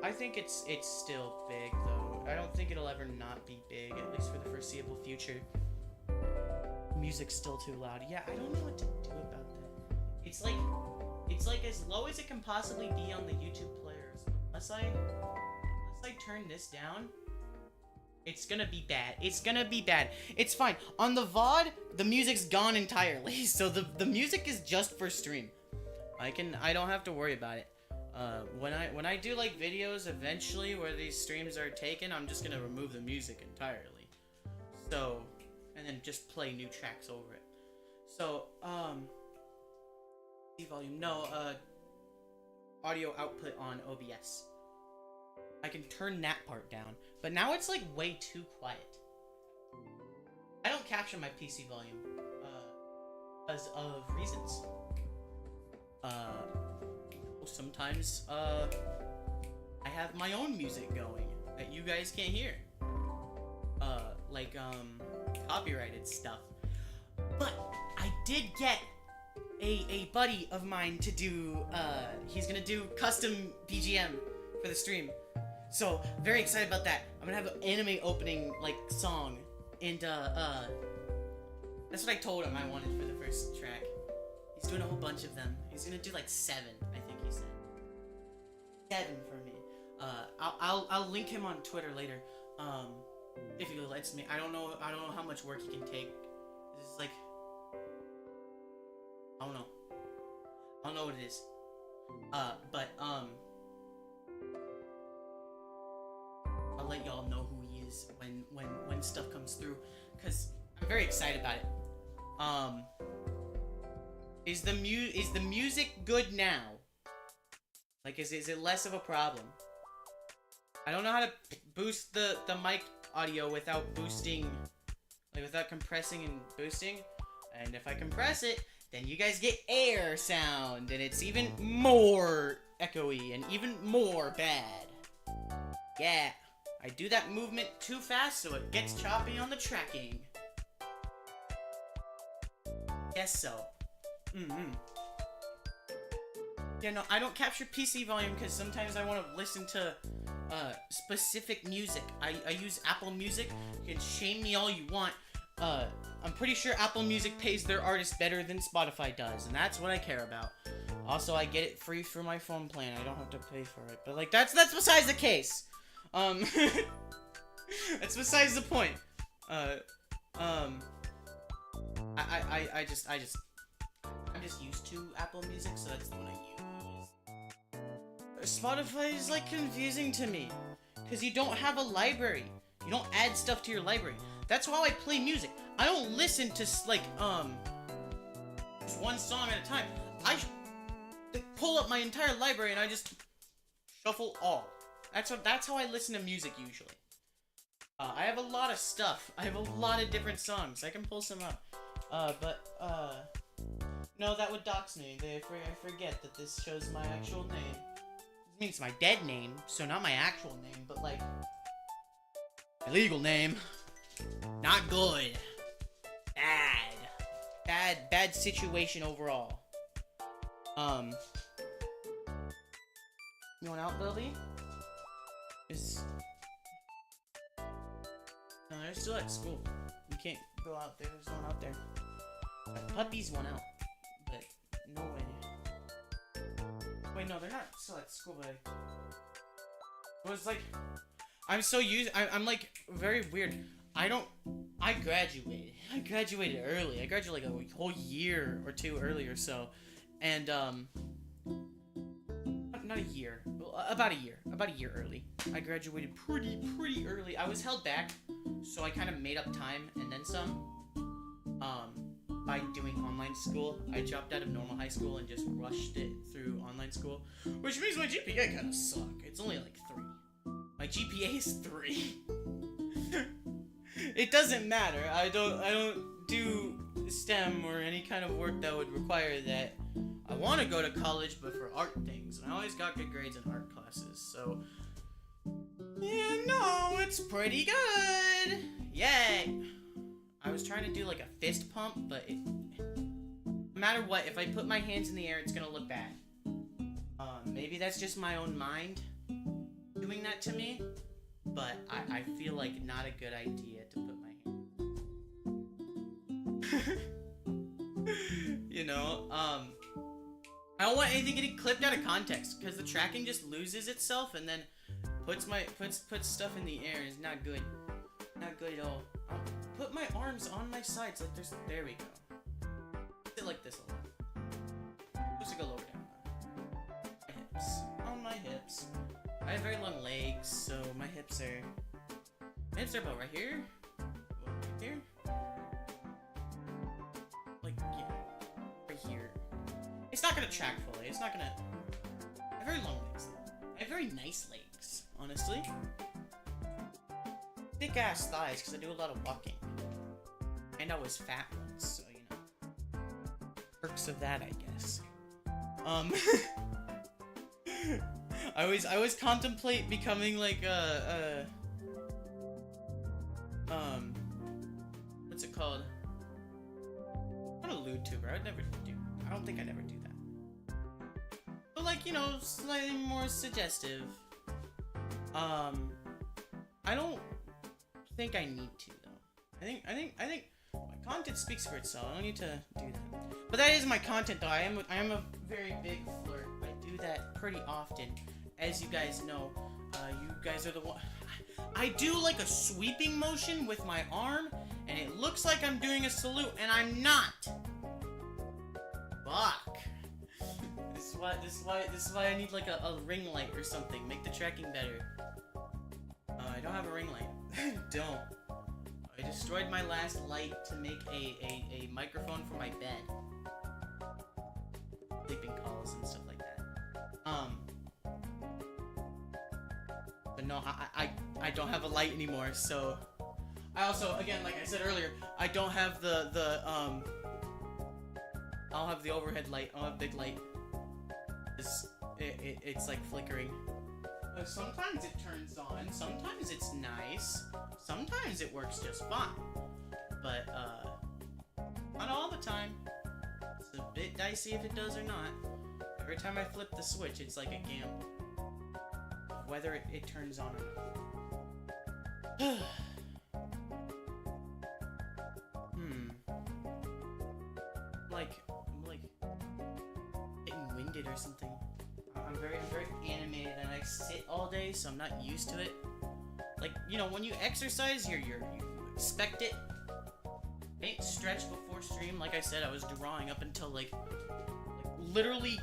I think it's still big though. I don't think it'll ever not be big, at least for the foreseeable future. Music's still too loud. Yeah, I don't know what to do about that. It's like as low as it can possibly be on the YouTube players. Unless I turn this down, it's gonna be bad. It's gonna be bad. It's fine. On the VOD, the music's gone entirely. So the music is just for stream. I don't have to worry about it. When I do like videos eventually where these streams are taken, I'm just gonna remove the music entirely. So, and then just play new tracks over it. So, volume, no, audio output on OBS. I can turn that part down, but now it's like way too quiet. I don't capture my PC volume, because of reasons. Sometimes, I have my own music going that you guys can't hear. Copyrighted stuff. But I did get a buddy of mine to do, he's gonna do custom BGM for the stream. So, very excited about that. I'm gonna have an anime opening, like, song. And, that's what I told him I wanted for the first track. He's doing a whole bunch of them. He's gonna do like 7, I think he said. 7 for me. I'll link him on Twitter later. If he lets me. I don't know how much work he can take. This is like, I don't know what it is. But I'll let y'all know who he is when stuff comes through, cause I'm very excited about it. Is the music good now? Like, is it less of a problem? I don't know how to boost the mic audio without boosting, like without compressing and boosting. And if I compress it, then you guys get air sound, and it's even more echoey and even more bad. Yeah, I do that movement too fast, so it gets choppy on the tracking. Guess so. Yeah, no, I don't capture PC volume because sometimes I want to listen to specific music. I use Apple Music. You can shame me all you want. I'm pretty sure Apple Music pays their artists better than Spotify does, and that's what I care about. Also, I get it free for my phone plan. I don't have to pay for it. But like, that's besides the case. That's besides the point. I'm just used to Apple Music, so that's the one I use. Spotify is like confusing to me, because you don't have a library. You don't add stuff to your library. That's how I play music. I don't listen to like just one song at a time. I pull up my entire library and I just shuffle all. That's how I listen to music usually. I have a lot of stuff. I have a lot of different songs. I can pull some up. No, that would dox me. I forget that this shows my actual name. This means my dead name, so not my actual name, but like my legal name. Not good. Bad situation overall. You want out, Lily? No, they're still at school. You can't go out there. There's no one out there. The puppies went out, but no way. Wait, no, they're not still at school, but it was like, I'm so used. I'm like very weird. I don't I graduated early. I graduated like a whole year or two earlier, so, and not a year, about a year early. I graduated pretty early. I was held back, so I kind of made up time and then some. By doing online school, I dropped out of normal high school and just rushed it through online school, which means my GPA kind of suck. It's only like 3. My GPA is 3. It doesn't matter. I don't do STEM or any kind of work that would require that. I want to go to college, but for art things, and I always got good grades in art classes, so yeah, no, it's pretty good. Yay! I was trying to do like a fist pump, but no matter what, if I put my hands in the air, it's gonna look bad. Maybe that's just my own mind doing that to me, but I feel like not a good idea to put my hand. You know, I don't want anything getting clipped out of context, because the tracking just loses itself and then puts stuff in the air. It's not good. Not good at all. I'll put my arms on my sides like there's. There we go. Sit like this a lot. Supposed to go lower down. My hips. On my hips. I have very long legs, so my hips are. My hips are about right here. Right here. Like yeah, right here. It's not gonna track fully. It's not gonna. I have very long legs though. I have very nice legs, honestly. Thick ass thighs because I do a lot of walking. And I was fat once, so you know. Perks of that, I guess. I always contemplate becoming like what's it called? Not a lewd tuber. I don't think I'd ever do that. But like, you know, slightly more suggestive. I don't think I need to though. I think my content speaks for itself. I don't need to do that. But that is my content though. I am a very big flirt. I do that pretty often, as you guys know. You guys are the one. I do like a sweeping motion with my arm, and it looks like I'm doing a salute, and I'm not. Fuck. This is why I need like a ring light or something. Make the tracking better. I don't have a ring light. Don't. I destroyed my last light to make a microphone for my bed. Sleeping calls and stuff like that. But no, I don't have a light anymore, so I also, again, like I said earlier, I don't have the I'll have the overhead light. I'll have a big light. It's like flickering. Sometimes it turns on, sometimes it's nice, sometimes it works just fine, but not all the time. It's a bit dicey if it does or not. Every time I flip the switch, it's like a gamble of whether it turns on or not. I'm like getting winded or something. I'm very animated and I sit all day, so I'm not used to it. Like, you know, when you exercise, you expect it. I ain't stretched before stream. Like I said, I was drawing up until like literally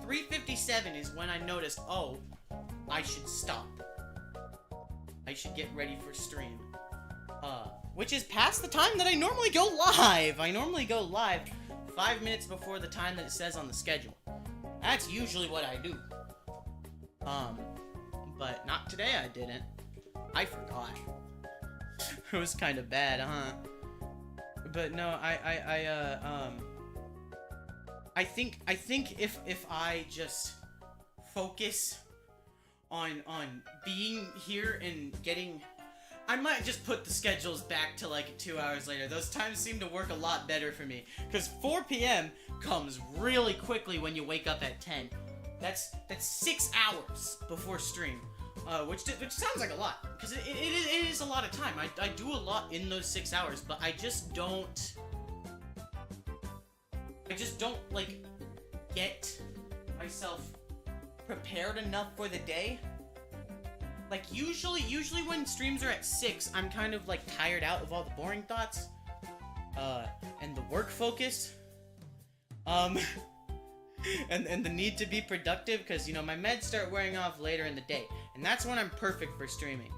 3:57 is when I noticed, oh, I should stop. I should get ready for stream. Which is past the time that I normally go live. I normally go live 5 minutes before the time that it says on the schedule. That's usually what I do. But not today I didn't. I forgot. It was kind of bad, huh? But no, I think if I just focus on being here and getting, I might just put the schedules back to like 2 hours later. Those times seem to work a lot better for me. Because 4 p.m. comes really quickly when you wake up at 10. That's 6 hours before stream. Which sounds like a lot. Because it is a lot of time. I do a lot in those 6 hours, but I just don't like get myself prepared enough for the day like usually when streams are at 6, I'm kind of like tired out of all the boring thoughts, and the work focus, and the need to be productive, because, you know, my meds start wearing off later in the day, and that's when I'm perfect for streaming,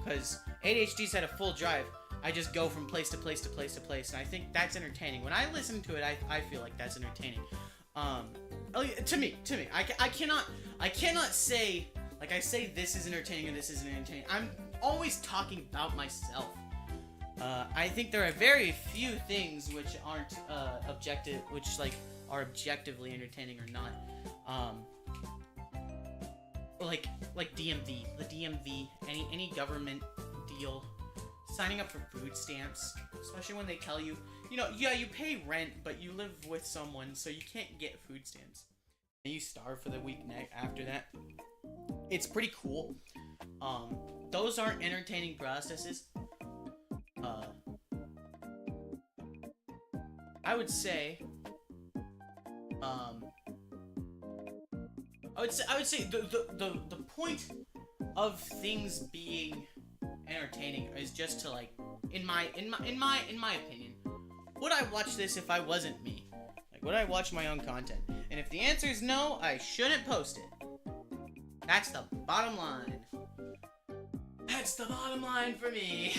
because ADHD's had a full drive. I just go from place to place to place to place, and I think that's entertaining. When I listen to it, I feel like that's entertaining. To me, I cannot say, like, I say this is entertaining or this isn't entertaining. I'm always talking about myself. I think there are very few things which aren't, are objectively entertaining or not. Like DMV, the DMV, any government deal, signing up for food stamps, especially when they tell you, you know, yeah, you pay rent, but you live with someone, so you can't get food stamps. And you starve for the week after that. It's pretty cool. Those aren't entertaining processes. I would say the point of things being entertaining is just to, like, in my opinion, would I watch this if I wasn't me? Like, would I watch my own content? And if the answer is no, I shouldn't post it. That's the bottom line. That's the bottom line for me.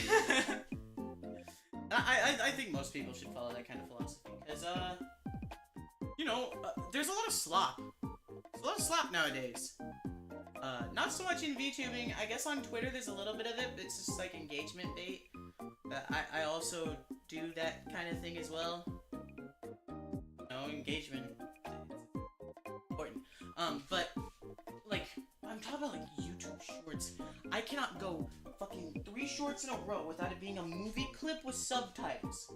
I think most people should follow that kind of philosophy, because, you know, there's a lot of slop. There's a lot of slop nowadays. Not so much in VTubing. I guess on Twitter there's a little bit of it, but it's just like engagement bait. I also do that kind of thing as well. No, engagement is important. But, like, I'm talking about, like, YouTube shorts. I cannot go fucking 3 shorts in a row without it being a movie clip with subtitles.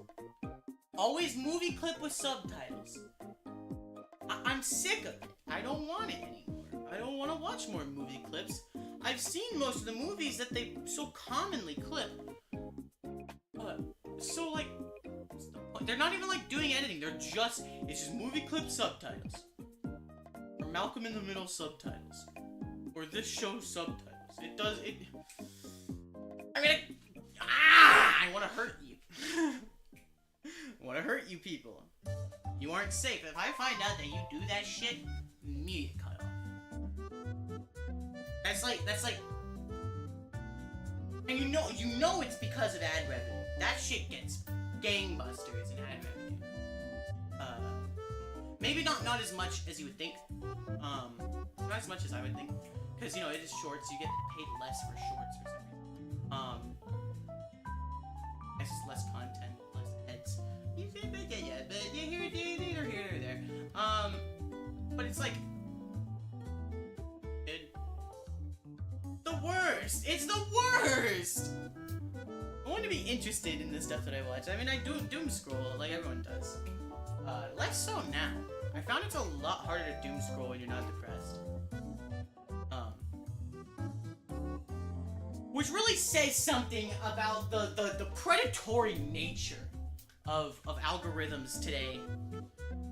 Always movie clip with subtitles. I'm sick of it. I don't want it anymore. I don't want to watch more movie clips. I've seen most of the movies that they so commonly clip. So, like, they're not even, like, doing editing. It's just movie clip subtitles. Or Malcolm in the Middle subtitles. Or this show subtitles. I want to hurt you. I want to hurt you people. You aren't safe. If I find out that you do that shit, immediate cut off. That's like, and you know it's because of ad revenue. That shit gets gangbusters in ad revenue. Maybe not as much as you would think. Not as much as I would think. Because, you know, it is shorts, you get paid less for shorts or something. It's just less content, less heads. But you're here or there. But it's like, the worst! It's the worst! I want to be interested in the stuff that I watch. I mean, I do doom scroll like everyone does. Less so now. I found it's a lot harder to doom scroll when you're not depressed. Which really says something about the predatory nature of algorithms today.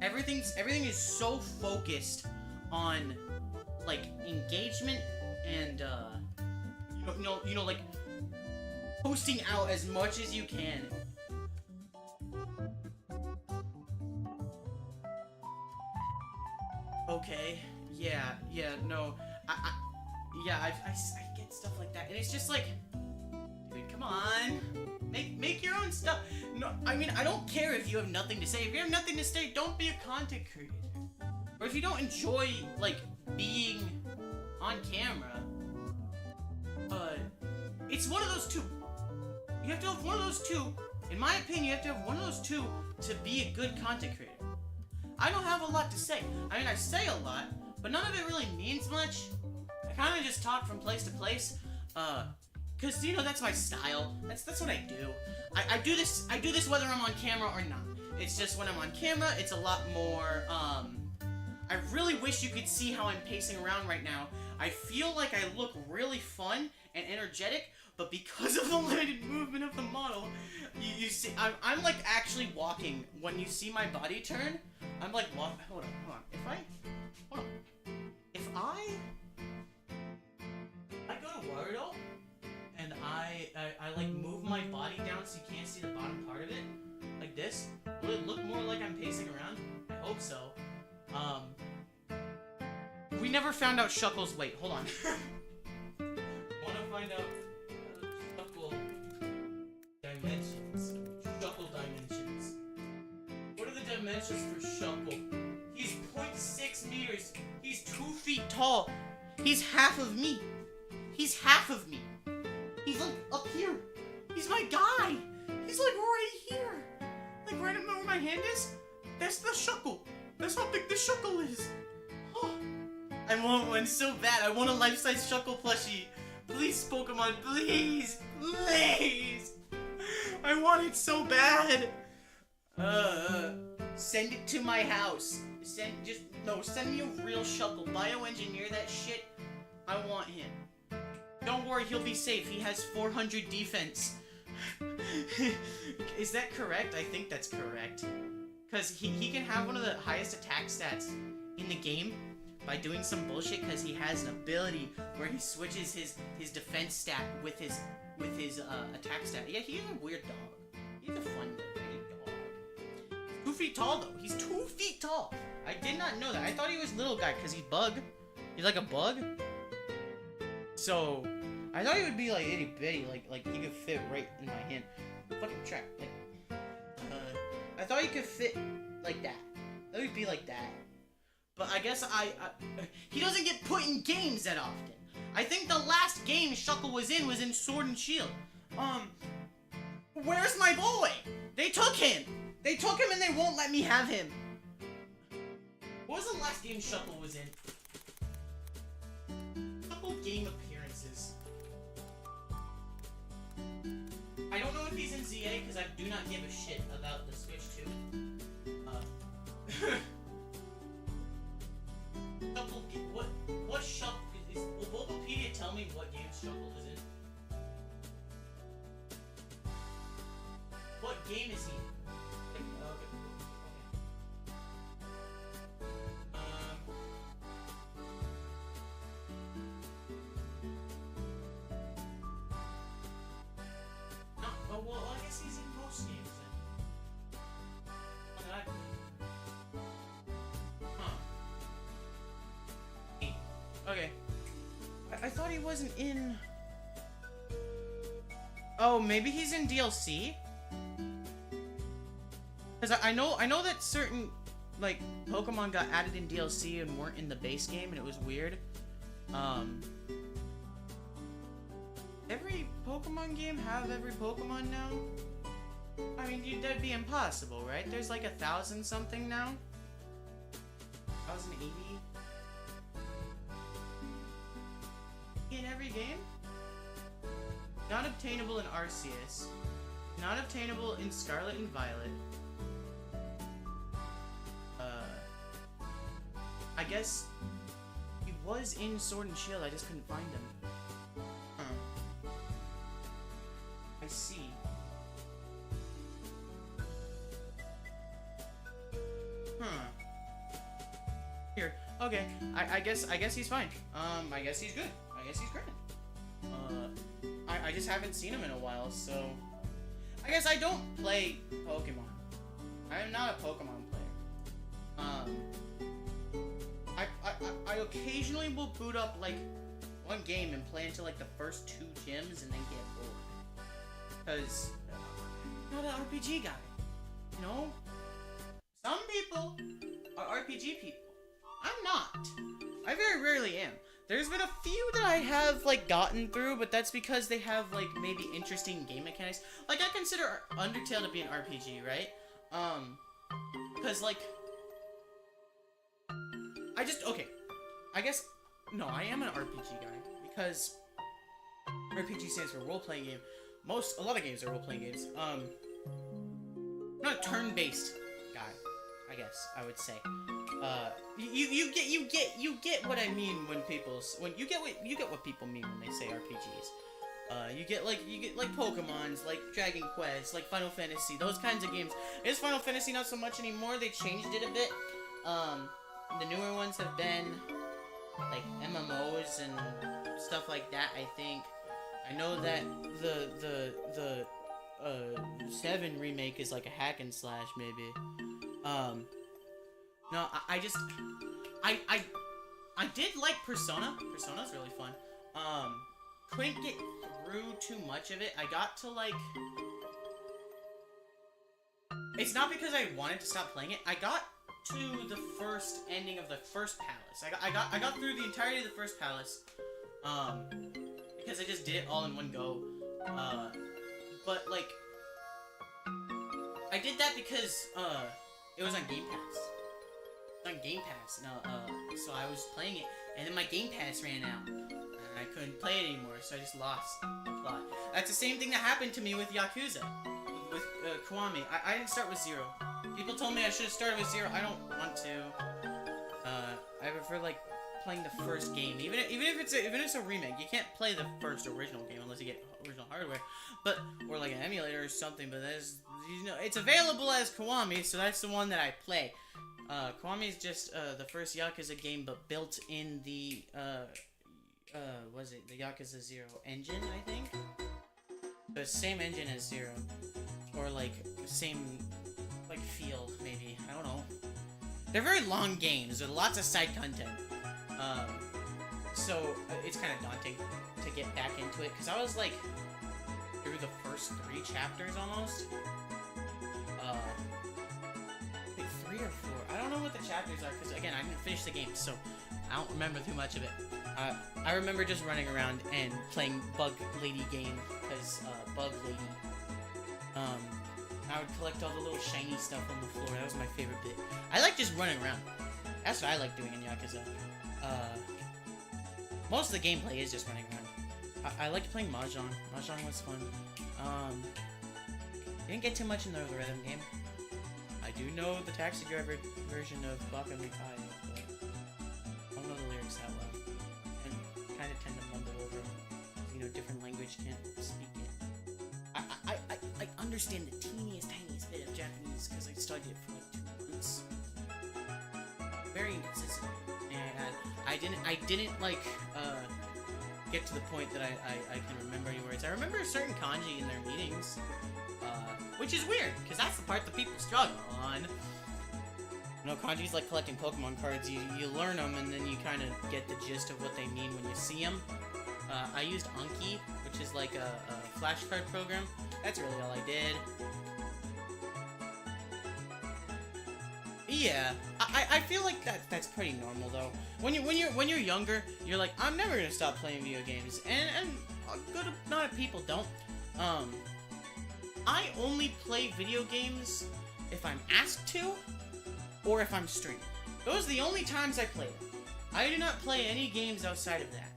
Everything is so focused on, like, engagement and you know, like, posting out as much as you can. Okay, no, I get stuff like that, and it's just like, dude, come on, make your own stuff. No, I mean, I don't care if you have nothing to say. If you have nothing to say, don't be a content creator. Or if you don't enjoy, like, being on camera, it's one of those two. You have to have one of those two. In my opinion, you have to have one of those two to be a good content creator. I don't have a lot to say. I mean, I say a lot, but none of it really means much. I kind of just talk from place to place, cause, you know, that's my style. That's what I do. I do this whether I'm on camera or not. It's just when I'm on camera, it's a lot more, I really wish you could see how I'm pacing around right now. I feel like I look really fun and energetic, but because of the limited movement of the model, you see, I'm like actually walking. When you see my body turn, I'm like walking. Hold on. If I go to Wario, I like move my body down so you can't see the bottom part of it, like this, will it look more like I'm pacing around? I hope so. We never found out Shuckle's weight. Hold on. Wanna find out Shuckle dimensions. Shuckle dimensions. What are the dimensions for Shuckle? He's 0.6 meters. He's 2 feet tall. He's half of me. He's half of me. He's like up here. He's my guy. He's like right here. Like right where my hand is. That's the Shuckle. That's how big the Shuckle is. Oh, I want one so bad. I want a life-size Shuckle plushie. Please, Pokemon, please. Please. I want it so bad. Send it to my house. Send me a real Shuckle. Bioengineer that shit. I want him. Don't worry, he'll be safe. He has 400 defense. Is that correct? I think that's correct. Because he can have one of the highest attack stats in the game by doing some bullshit, because he has an ability where he switches his defense stat with his attack stat. Yeah, he's a weird dog. He's a fun dog. 2 feet tall, though. He's 2 feet tall. I did not know that. I thought he was little guy, because he's bug. He's like a bug. So, I thought he would be like itty bitty, like he could fit right in my hand. Fucking trap. Like, I thought he could fit like that. That would be like that. But I guess he doesn't get put in games that often. I think the last game Shuckle was in Sword and Shield. Where's my boy? They took him. They took him and they won't let me have him. What was the last game Shuckle was in? Shuckle game appearances. I don't know if he's in ZA because I do not give a shit about the Switch 2. Shuckle, what Shuckle is? Will Bulbapedia tell me what game Shuckle is in? What game is he in? Well, I guess he's in most games then. Okay. I thought he wasn't in... Oh, maybe he's in DLC? Because I know that certain, like, Pokemon got added in DLC and weren't in the base game, and it was weird. Every Pokemon game have every Pokemon now? I mean, that'd be impossible, right? There's like 1,000 something now? 1,080? In every game? Not obtainable in Arceus. Not obtainable in Scarlet and Violet. I guess he was in Sword and Shield, I just couldn't find him. I see. Here. Okay. I guess he's fine. I guess he's good. I guess he's great. I just haven't seen him in a while, so I guess I don't play Pokemon. I am not a Pokemon player. I occasionally will boot up like one game and play into like the first 2 gyms and then get bored. Cause I'm not an RPG guy. You know? Some people are RPG people. I'm not. I very rarely am. There's been a few that I have like gotten through, but that's because they have like maybe interesting game mechanics. Like I consider Undertale to be an RPG, right? Cause like I guess no, I am an RPG guy because RPG stands for role-playing game. A lot of games are role-playing games. I'm not a turn-based guy, I guess I would say. You get what I mean when you get what people mean when they say RPGs. You get like Pokemon's, like Dragon Quest, like Final Fantasy, those kinds of games. Is Final Fantasy not so much anymore? They changed it a bit. The newer ones have been like MMOs and stuff like that, I think. I know that the 7 remake is like a hack and slash, maybe. No, I did like Persona. Persona's really fun. Couldn't get through too much of it. I got to, like... It's not because I wanted to stop playing it. I got to the first ending of the first palace. I got through the entirety of the first palace. Because I just did it all in one go. But, like... I did that because, it was on Game Pass. It was on Game Pass. So I was playing it, and then my Game Pass ran out. And I couldn't play it anymore, so I just lost the plot. That's the same thing that happened to me with Yakuza. With, Kiwami. I didn't start with 0. People told me I should have started with 0. I don't want to. I prefer, like, playing the first game. Even if it's a remake, you can't play the first original game unless you get original hardware. But, or like an emulator or something, but there's, you know, it's available as Kiwami, so that's the one that I play. Kiwami is just, the first Yakuza game, but built in the, was it the Yakuza 0 engine, I think? The same engine as 0. Or, like, same, like, feel, maybe. I don't know. They're very long games with lots of side content. So, it's kind of daunting to get back into it, because I was, like, through the first 3 chapters, almost. Like 3 or 4. I don't know what the chapters are, because, again, I didn't finish the game, so I don't remember too much of it. I remember just running around and playing Bug Lady game, because, Bug Lady, I would collect all the little shiny stuff on the floor. That was my favorite bit. I like just running around. That's what I like doing in Yakuza. Most of the gameplay is just running around. I liked playing Mahjong. Mahjong was fun. Didn't get too much in the rhythm game. I do know the Taxi Driver version of Baka Mikai, but I don't know the lyrics that well. And kind of tend to mumble over, you know, different language, can't speak it. I understand the teeniest, tiniest bit of Japanese because I studied it for like 2 months. Very inconsistent. And I didn't like, get to the point that I can remember any words. I remember certain kanji in their meetings, which is weird, because that's the part that people struggle on. You know, kanji's like collecting Pokemon cards. You learn them, and then you kind of get the gist of what they mean when you see them. I used Anki, which is like a flashcard program. That's really all I did. Yeah, I feel like that's pretty normal though. When you're younger, you're like, I'm never gonna stop playing video games, and a good amount of people don't. I only play video games if I'm asked to, or if I'm streaming. Those are the only times I play them. I do not play any games outside of that.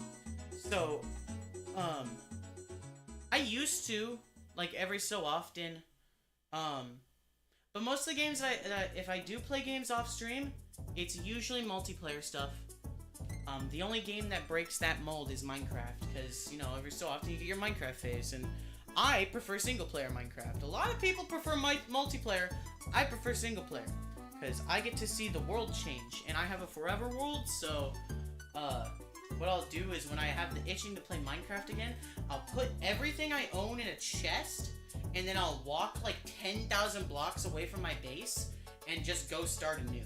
So, I used to, like, every so often, but most of the games that if I do play games off stream, it's usually multiplayer stuff. The only game that breaks that mold is Minecraft, because, you know, every so often you get your Minecraft phase, and I prefer single-player Minecraft. A lot of people prefer multiplayer. I prefer single-player, because I get to see the world change, and I have a forever world, so, what I'll do is when I have the itching to play Minecraft again, I'll put everything I own in a chest, and then I'll walk like 10,000 blocks away from my base, and just go start anew.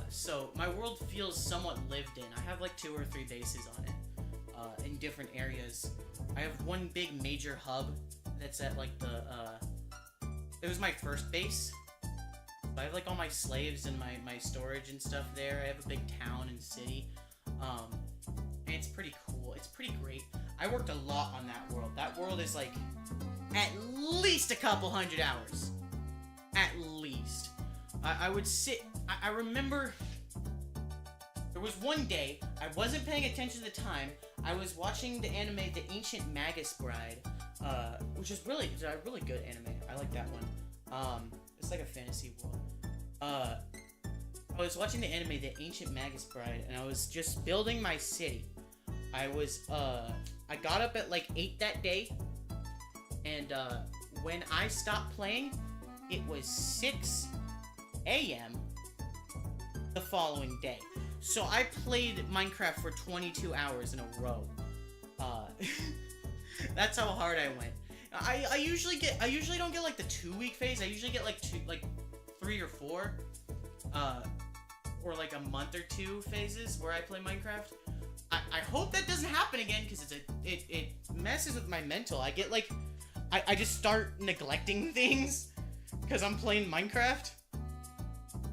So my world feels somewhat lived in. I have like 2 or 3 bases on it, in different areas. I have one big major hub that's at like the, it was my first base. I have like all my slaves and my storage and stuff there. I have a big town and city. And it's pretty cool. It's pretty great. I worked a lot on that world. That world is like at least a couple 100 hours. At least. I would sit... I remember... There was one day, I wasn't paying attention at the time. I was watching the anime The Ancient Magus Bride, which is really good anime. I like that one. It's like a fantasy world. I was watching the anime The Ancient Magus Bride, and I was just building my city. I got up at like 8 that day, and when I stopped playing, it was 6 a.m. the following day. So I played Minecraft for 22 hours in a row. That's how hard I went. I usually don't get like the 2-week phase. I usually get like 3 or 4, or like a month or 2 phases where I play Minecraft. I hope that doesn't happen again, because it messes with my mental. I get like, I just start neglecting things because I'm playing Minecraft.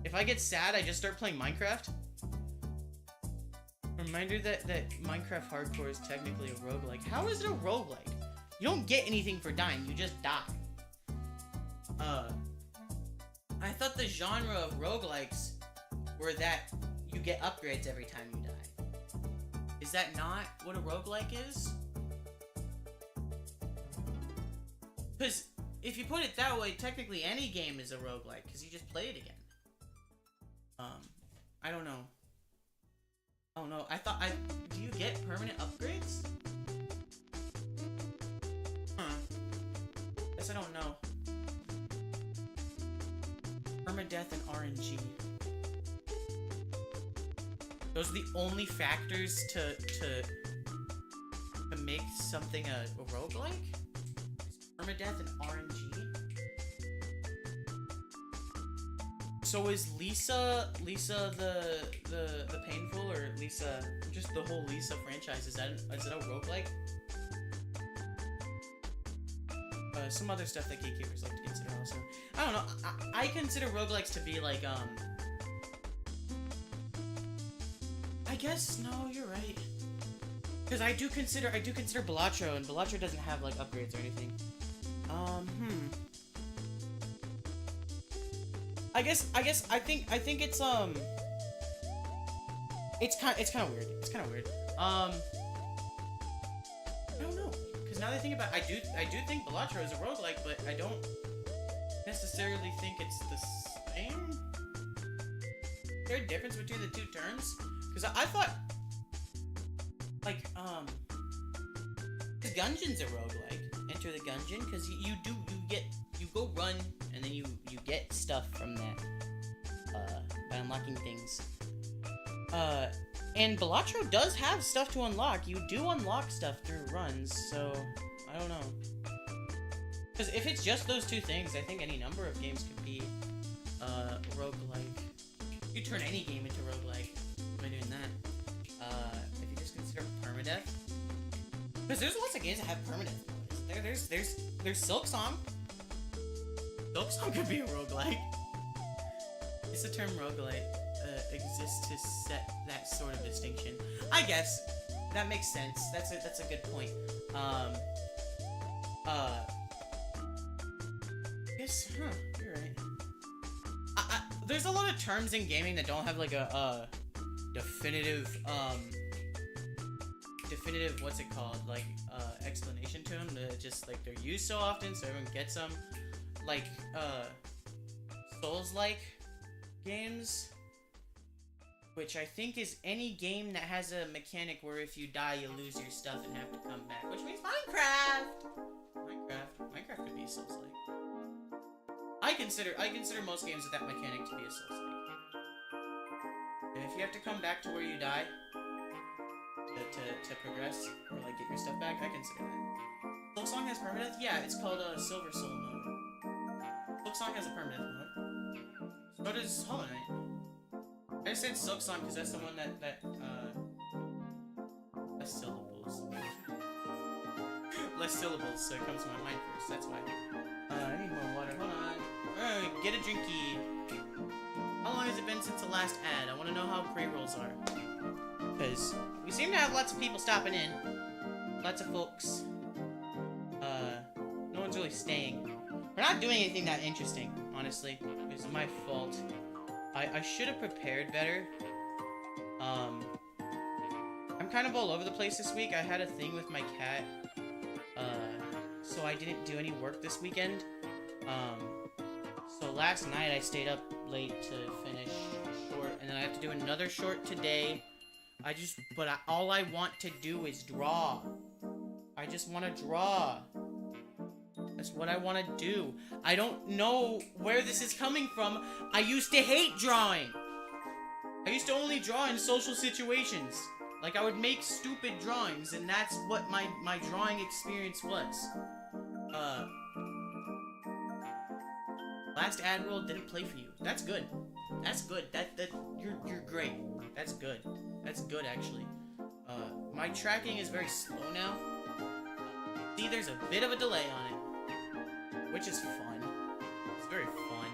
If I get sad, I just start playing Minecraft. Reminder that Minecraft Hardcore is technically a roguelike. How is it a roguelike? You don't get anything for dying, you just die. I thought the genre of roguelikes were that you get upgrades every time you die. Is that not what a roguelike is? Because if you put it that way, technically any game is a roguelike, because you just play it again. I don't know. Oh no, do you get permanent upgrades? Huh. Guess I don't know. Permadeath and RNG. Those are the only factors to make something a roguelike? Permadeath and RNG? So is Lisa the painful, or Lisa, just the whole Lisa franchise, is it a roguelike? Some other stuff that gatekeepers like to consider also. I don't know, I consider roguelikes to be like, I guess, no, you're right. Because I do consider Balatro, and Balatro doesn't have like upgrades or anything. I think it's it's kind of weird. It's kind of weird. I don't know, because now that I think about it, I do think Balatro is a roguelike, but I don't necessarily think it's the same. Is there a difference between the 2 terms? Because I thought, like, the Gungeon's a roguelike. Enter the Gungeon, because you go run, and then you get stuff from that, by unlocking things. And Balatro does have stuff to unlock. You do unlock stuff through runs, so I don't know. Because if it's just those 2 things, I think any number of games could be, roguelike. You turn any game into roguelike by doing that. If you just consider permadeath. Because there's lots of games that have permadeath modes. There's Silksong. Silksong could be a roguelike. It's the term roguelike exists to set that sort of distinction. I guess that makes sense. That's a good point. I guess, you're right. There's a lot of terms in gaming that don't have like a definitive what's it called, like explanation to them. Just like they're used so often, so everyone gets them. Like Souls-like games, which I think is any game that has a mechanic where if you die, you lose your stuff and have to come back. Which means Minecraft could be a Souls-like. I consider most games with that mechanic to be a Souls-like. And if you have to come back to where you die to progress or like get your stuff back, I consider that. Silksong has permanent? Yeah, it's called a Silver Soul mode. Silksong has a permanent mode. So does Hollow Knight. I just said Silksong because that's the one that less syllables. Less syllables, so it comes to my mind first, that's why. I need more water, hold on. Get a drinky. How long has it been since the last ad? I want to know how pre-rolls are. Because we seem to have lots of people stopping in. Lots of folks. No one's really staying. We're not doing anything that interesting, honestly. It's my fault. I should have prepared better. I'm kind of all over the place this week. I had a thing with my cat. So I didn't do any work this weekend. So last night I stayed up late to finish a short, and then I have to do another short today. All I want to do is draw. I just want to draw. That's what I want to do. I don't know where this is coming from. I used to hate drawing. I used to only draw in social situations. Like, I would make stupid drawings, and that's what my drawing experience was. Last ad roll didn't play for you. That's good. That's good. You're great. That's good. That's good, actually. My tracking is very slow now. See, there's a bit of a delay on it, which is fun. It's very fun.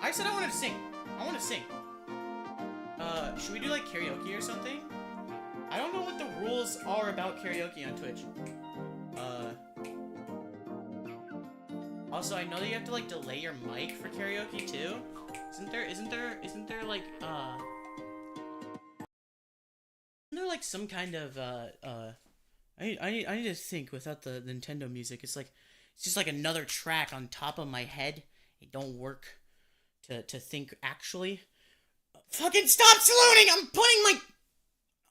I said I wanted to sing. I want to sing. Should we do, like, karaoke or something? I don't know what the rules are about karaoke on Twitch. Also, I know that you have to, like, delay your mic for karaoke, too. Isn't there, like, some kind of, I need to think without the Nintendo music. It's just like another track on top of my head. It don't work to think actually. Fucking stop saluting!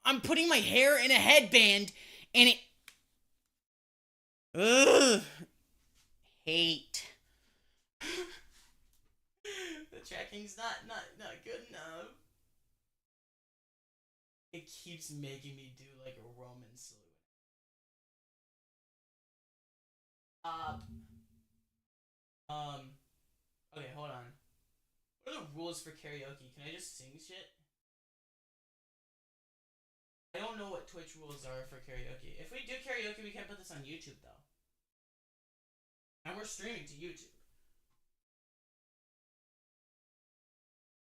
I'm putting my hair in a headband, and it... Ugh. Hate. The tracking's not good enough. It keeps making me do, like, a Roman salute. Okay, hold on. What are the rules for karaoke? Can I just sing shit? I don't know what Twitch rules are for karaoke. If we do karaoke, we can't put this on YouTube, though. And we're streaming to YouTube.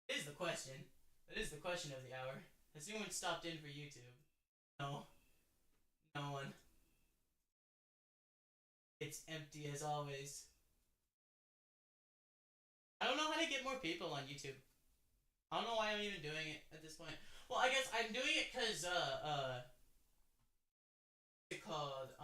That is the question. That is the question of the hour. Has anyone stopped in for YouTube? No. No one. It's empty as always. I don't know how to get more people on YouTube. I don't know why I'm even doing it at this point. Well, I guess I'm doing it because, what's it called?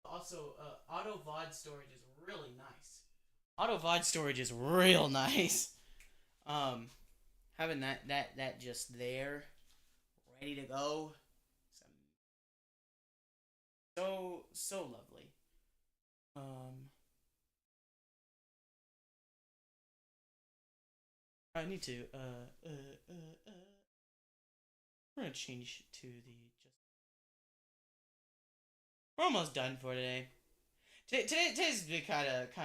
Also, auto VOD storage is really nice. Auto VOD storage is real nice. Having that just there, ready to go. So lovely. I need to, we're gonna change to the we're almost done for today. Today's been kind of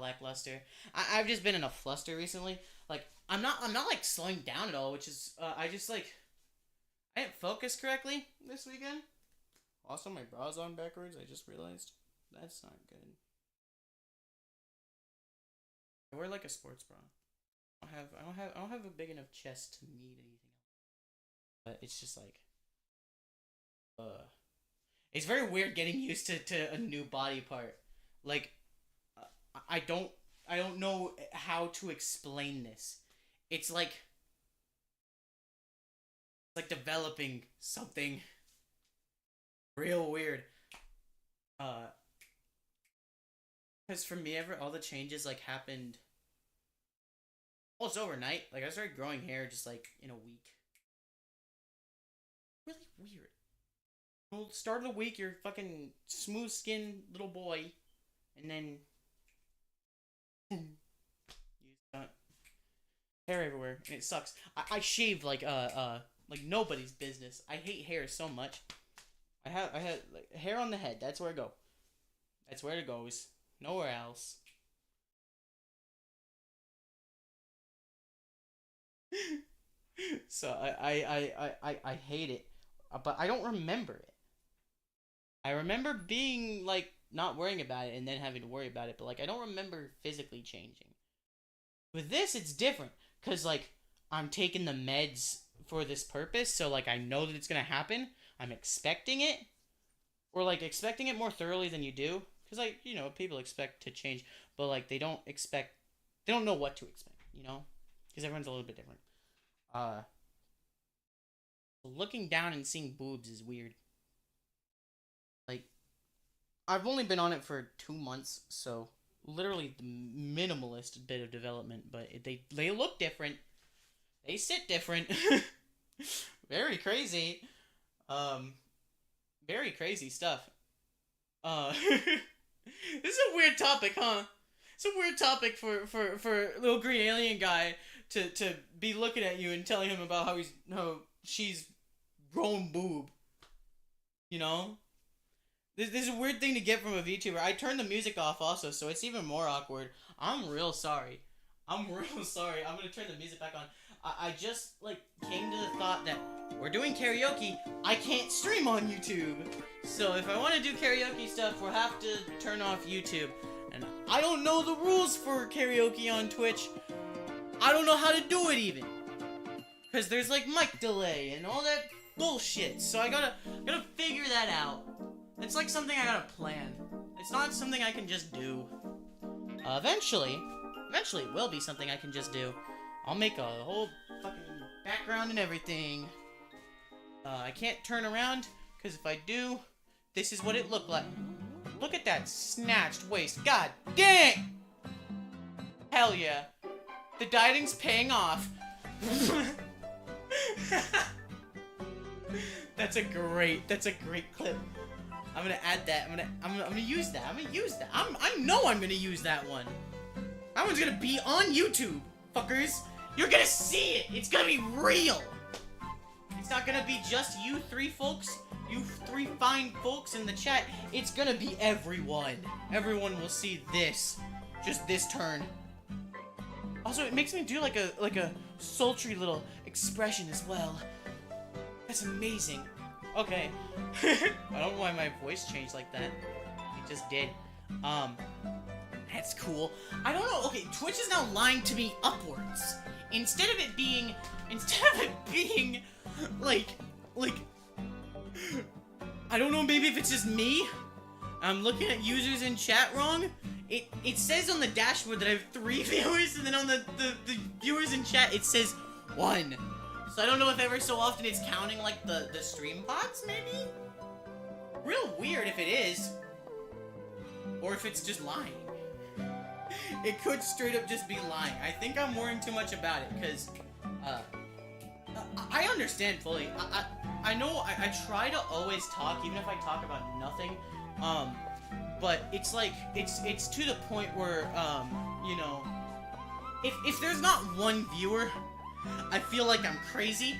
lackluster. I've just been in a fluster recently. Like, I'm not like slowing down at all, which is, I didn't focus correctly this weekend. Also, my bra's on backwards, I just realized. That's not good. I wear, like, a sports bra. I don't have a big enough chest to need anything else. But it's just like, it's very weird getting used to a new body part. Like, I don't know how to explain this. It's like developing something real weird. Because for me, all the changes, like, happened almost overnight. Like, I started growing hair just, like, in a week. Really weird. Well, start of the week, you're fucking smooth-skinned little boy, and then you got hair everywhere, and it sucks. I shave like nobody's business. I hate hair so much. I had like hair on the head. That's where I go. That's where it goes. Nowhere else. So I hate it, but I don't remember it. I remember being, like, not worrying about it and then having to worry about it, but, like, I don't remember physically changing. With this, it's different, because, like, I'm taking the meds for this purpose, so, like, I know that it's gonna happen. I'm expecting it, or, like, expecting it more thoroughly than you do, because, like, you know, people expect to change, but, like, they don't know what to expect, you know, because everyone's a little bit different. Looking down and seeing boobs is weird. Like, I've only been on it for 2 months, so literally the minimalist bit of development, but they look different. They sit different. Very crazy. Very crazy stuff. This is a weird topic, huh? It's a weird topic for little green alien guy to be looking at you and telling him about how she's grown boob. You know? This is a weird thing to get from a VTuber. I turned the music off also, so it's even more awkward. I'm real sorry. I'm gonna turn the music back on. I just, like, came to the thought that we're doing karaoke. I can't stream on YouTube. So if I want to do karaoke stuff, we'll have to turn off YouTube. And I don't know the rules for karaoke on Twitch. I don't know how to do it even. Because there's, like, mic delay and all that bullshit. So I gotta figure that out. It's like something I gotta plan. It's not something I can just do. Eventually it will be something I can just do. I'll make a whole fucking background and everything. I can't turn around, because if I do, this is what it looked like. Look at that snatched waist. God dang! Hell yeah. The dieting's paying off. That's a great clip. I'm gonna add that. I'm gonna use that. I know I'm gonna use that one. That one's gonna be on YouTube, fuckers. You're gonna see it. It's gonna be real. It's not gonna be just you three folks, you three fine folks in the chat. It's gonna be everyone. Everyone will see this. Just this turn. Also, it makes me do like a sultry little expression as well. That's amazing. Okay. I don't know why my voice changed like that. It just did. That's cool. I don't know. Okay, Twitch is now lying to me upwards. Instead of it being like I don't know, maybe if it's just me. I'm looking at users in chat wrong. It says on the dashboard that I have 3 viewers, and then on the viewers in chat it says 1. So I don't know if ever so often it's counting like the stream bots, maybe? Real weird if it is. Or if it's just lying. It could straight up just be lying. I think I'm worrying too much about it, because I understand fully. I know I try to always talk, even if I talk about nothing. But it's like, it's to the point where, you know, if there's not 1 viewer, I feel like I'm crazy.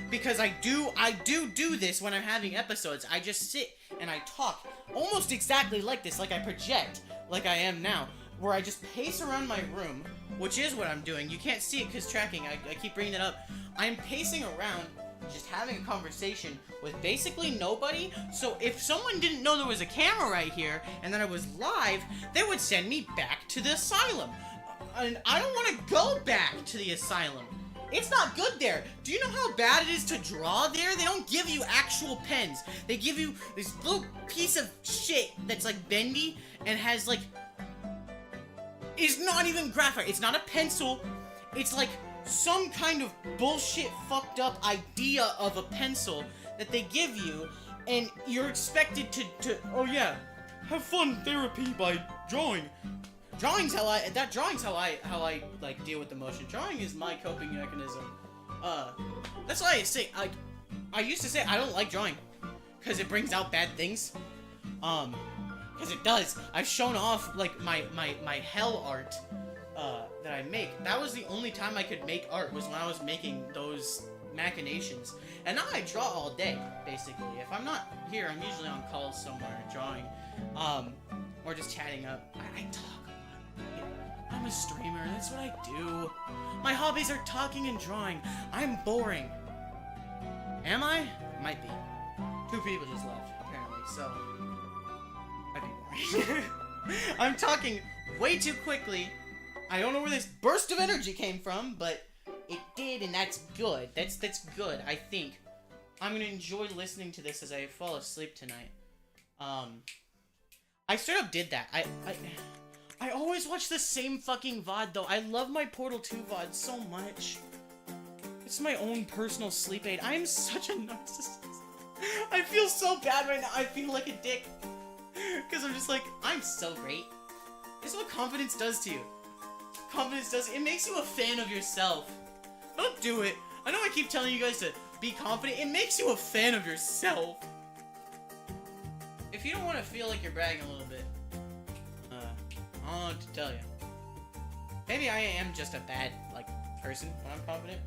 Because I do this when I'm having episodes. I just sit and I talk almost exactly like this, like I project, like I am now. Where I just pace around my room, which is what I'm doing. You can't see it because tracking, I keep bringing it up. I'm pacing around, just having a conversation with basically nobody. So if someone didn't know there was a camera right here, and then I was live, they would send me back to the asylum. And I don't want to go back to the asylum. It's not good there. Do you know how bad it is to draw there? They don't give you actual pens. They give you this little piece of shit that's like bendy and has like... It's not even graphite. It's not a pencil. It's like some kind of bullshit fucked up idea of a pencil that they give you, and you're expected to oh yeah, have fun therapy by drawing. Drawing's how I like deal with emotion. Drawing is my coping mechanism. That's why I say I used to say I don't like drawing because it brings out bad things. Because it does. I've shown off, like, my hell art, that I make. That was the only time I could make art, was when I was making those machinations. And now I draw all day, basically. If I'm not here, I'm usually on calls somewhere, drawing, or just chatting up. I talk a lot. I'm a streamer, that's what I do. My hobbies are talking and drawing. I'm boring. Am I? Might be. 2 people just left, apparently, so... I'm talking way too quickly. I don't know where this burst of energy came from, but it did, and that's good. That's good, I think. I'm gonna enjoy listening to this as I fall asleep tonight. I straight up did that. I always watch the same fucking VOD, though. I love my Portal 2 VOD so much. It's my own personal sleep aid. I am such a narcissist. I feel so bad right now. I feel like a dick. Because I'm just like, I'm so great. This is what confidence does to you. Confidence does, it makes you a fan of yourself. Don't do it. I know I keep telling you guys to be confident. It makes you a fan of yourself. If you don't want to feel like you're bragging a little bit, I don't know what to tell you. Maybe I am just a bad, like, person when I'm confident.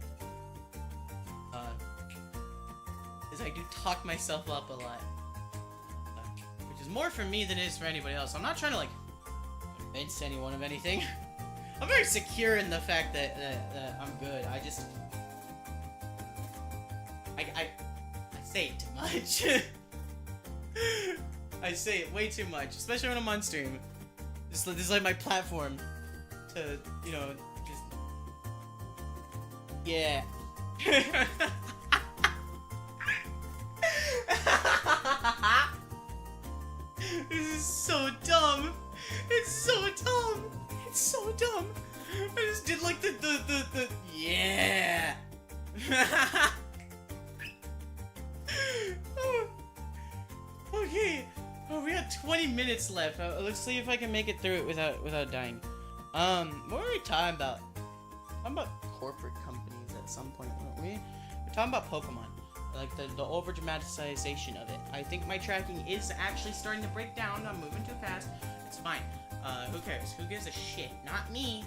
Because I do talk myself up a lot. Which is more for me than it is for anybody else. I'm not trying to, like, convince anyone of anything. I'm very secure in the fact that I'm good. I just... I say it too much. I say it way too much, especially when I'm on stream. This is like my platform to, you know, just... Yeah. This is so dumb. It's so dumb. It's so dumb. I just did like the yeah. Okay. Oh, we got 20 minutes left. Let's see if I can make it through it without dying. What were we talking about? Talking about corporate companies at some point, weren't we? We're talking about Pokemon. Like the over dramatization of it. I think my tracking is actually starting to break down. I'm moving too fast. It's fine. Who cares? Who gives a shit? Not me.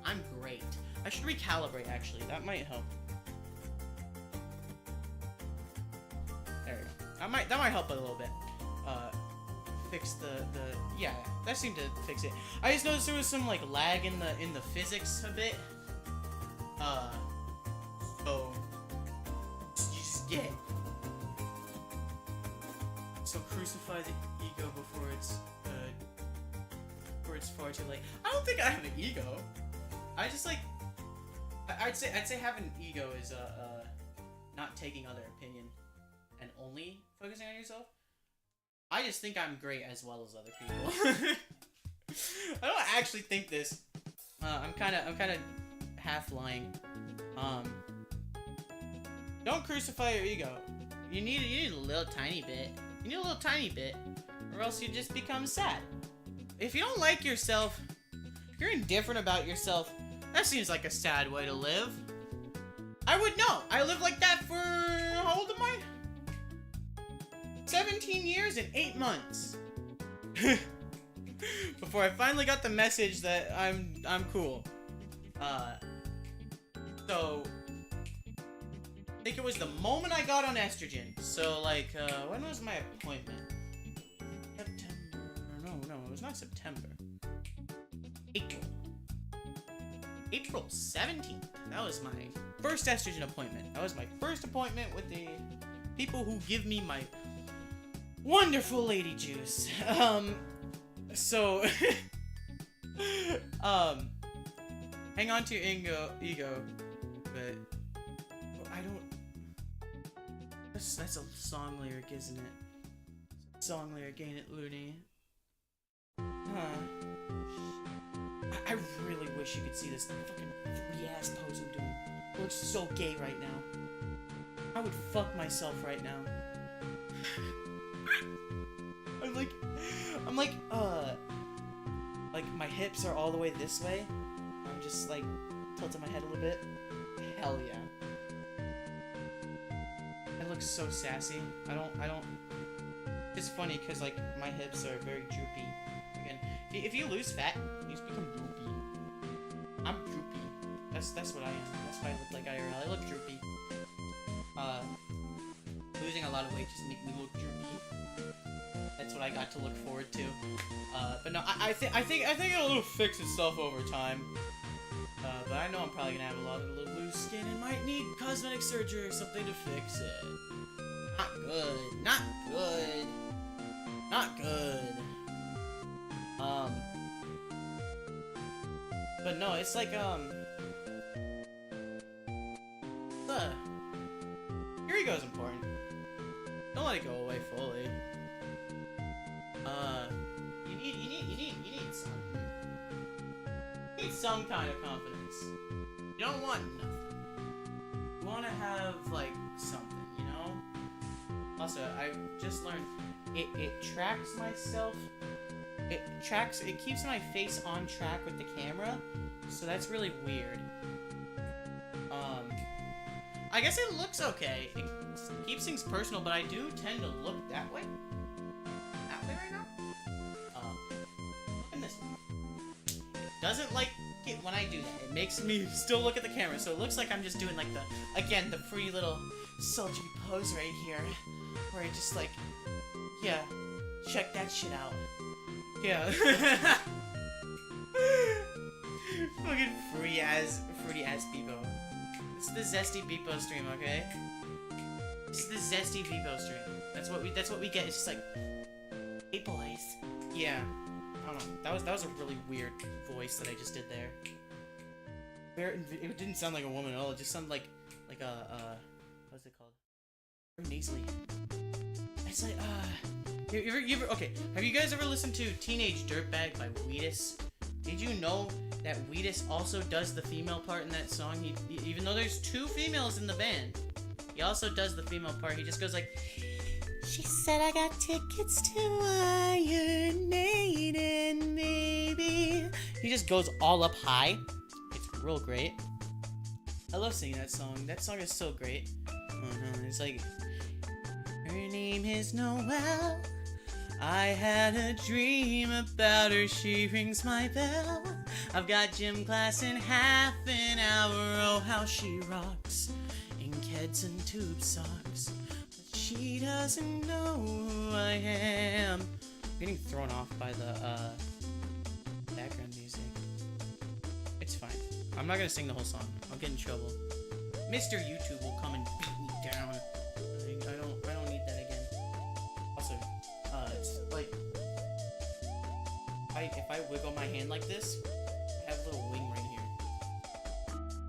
I'm great. I should recalibrate actually. That might help. There we go. That might help a little bit. Fix the yeah, that seemed to fix it. I just noticed there was some like lag in the physics a bit. So you just get it. So crucify the ego before it's far too late. I don't think I have an ego. I just like I'd say having an ego is not taking other opinion and only focusing on yourself. I just think I'm great as well as other people. I don't actually think this. I'm kind of half lying. Don't crucify your ego. You need a little tiny bit. You need a little tiny bit, or else you just become sad. If you don't like yourself, if you're indifferent about yourself, that seems like a sad way to live. I would know. I lived like that for how old am I? 17 years and 8 months. Before I finally got the message that I'm cool. So I think it was the moment I got on estrogen. So like when was my appointment? September. No, it was not September. April 17th. That was my first estrogen appointment. That was my first appointment with the people who give me my wonderful lady juice. So hang on to your ego, but I don't. That's a song lyric, isn't it? Song lyric, ain't it, Looney? I really wish you could see this fucking free-ass pose I'm doing. It looks so gay right now. I would fuck myself right now. I'm like, my hips are all the way this way. I'm just, like, tilting my head a little bit. Hell yeah. I look so sassy. I don't... It's funny, because, like, my hips are very droopy. Again, if you lose fat, you just become droopy. I'm droopy. That's what I am. That's what I look like IRL. I look droopy. Losing a lot of weight just make me look droopy. That's what I got to look forward to. But no, I think it'll fix itself over time. But I know I'm probably gonna have a lot of loose skin and might need cosmetic surgery or something to fix it. Not good. Not good. Not good. But no, it's like, your ego's important. Don't let it go away fully. You need something. You need some kind of confidence. You don't want nothing. You want to have, like, something, you know? Also, I just learned, it tracks myself. It keeps my face on track with the camera, so that's really weird. I guess it looks okay. It keeps things personal, but I do tend to look that way. That way right now? And this one. doesn't like it when I do that. It makes me still look at the camera, so it looks like I'm just doing like the free little sultry pose right here, where I just like, yeah, check that shit out. Yeah. Fucking fruity ass Beepo. This is the zesty Beepo stream, okay? This is the zesty Beepo stream. That's what we get. It's just like, hey boys. Yeah. I don't know. That was a really weird voice that I just did there. It didn't sound like a woman at all. It just sounded like a what's it called? Very nasally. It's like you ever okay? Have you guys ever listened to Teenage Dirtbag by VODS? Did you know that VODS also does the female part in that song? He even though there's 2 females in the band, he also does the female part. He just goes like, she said I got tickets to Iron Maiden, baby. He just goes all up high. It's real great. I love singing that song. That song is so great. It's like, her name is Noelle. I had a dream about her, she rings my bell. I've got gym class in half an hour, oh how she rocks. In Keds and tube socks. But she doesn't know who I am. I'm getting thrown off by the background music. It's fine. I'm not gonna sing the whole song. I'll get in trouble. Mr. YouTube will come and beat me down. I don't need that again. Also, it's like, if I wiggle my hand like this, I have a little wing right here.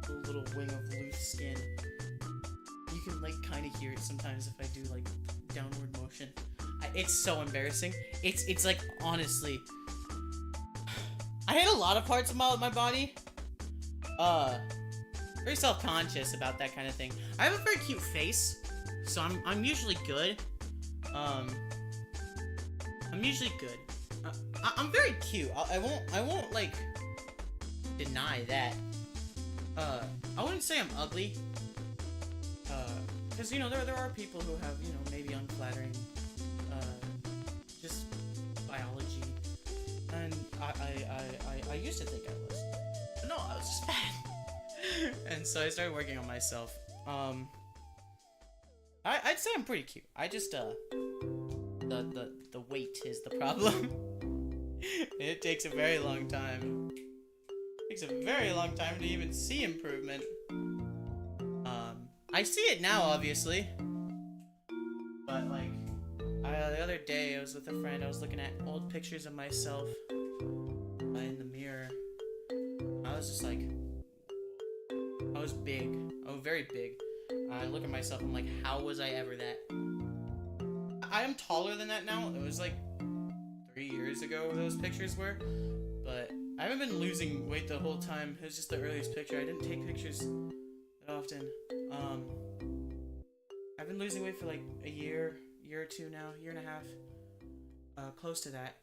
A little wing of loose skin. You can like kind of hear it sometimes if I do like downward motion. It's so embarrassing. It's like, honestly, I hate a lot of parts of my body. Very self-conscious about that kind of thing. I have a very cute face, so I'm usually good. I'm usually good. I'm very cute. I won't like deny that. I wouldn't say I'm ugly. Because you know there are people who have, you know, maybe unflattering just biology, and I used to think I was, but no, I was just fat. And so I started working on myself. I'd say I'm pretty cute. I just the weight is the problem. It takes a very long time. It takes a very long time to even see improvement. I see it now, obviously. But like, the other day I was with a friend. I was looking at old pictures of myself in the mirror. I was just like, I was big. I was very big. I look at myself, I'm like, how was I ever that? I am taller than that now. It was like 3 years ago those pictures were. But I haven't been losing weight the whole time. It was just the earliest picture. I didn't take pictures that often. I've been losing weight for like a year or two now, year and a half. Close to that.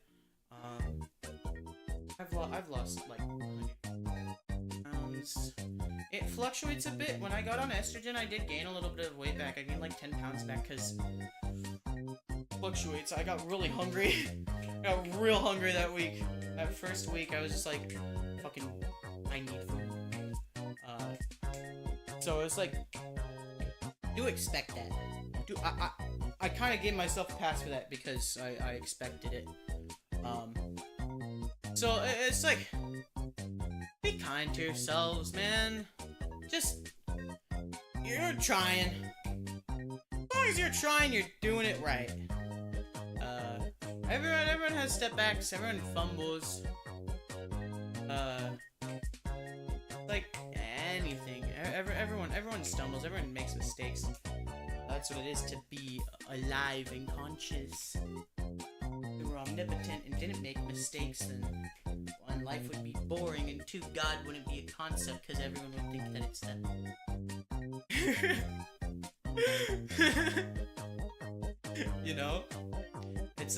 I've lost like 100 pounds. It fluctuates a bit. When I got on estrogen, I did gain a little bit of weight back. I gained like 10 pounds back because fluctuates. I got really hungry. I got real hungry that week. That first week, I was just like, fucking, I need food. So it's like, do expect that. I kind of gave myself a pass for that because I expected it. So it's like, be kind to yourselves, man. Just, you're trying. As long as you're trying, you're doing it right. Everyone has step backs. Everyone fumbles. Like anything. Everyone stumbles. Everyone makes mistakes. That's what it is to be alive and conscious. If we were omnipotent and didn't make mistakes, then one, life would be boring, and two, God wouldn't be a concept because everyone would think that it's them. You know? It's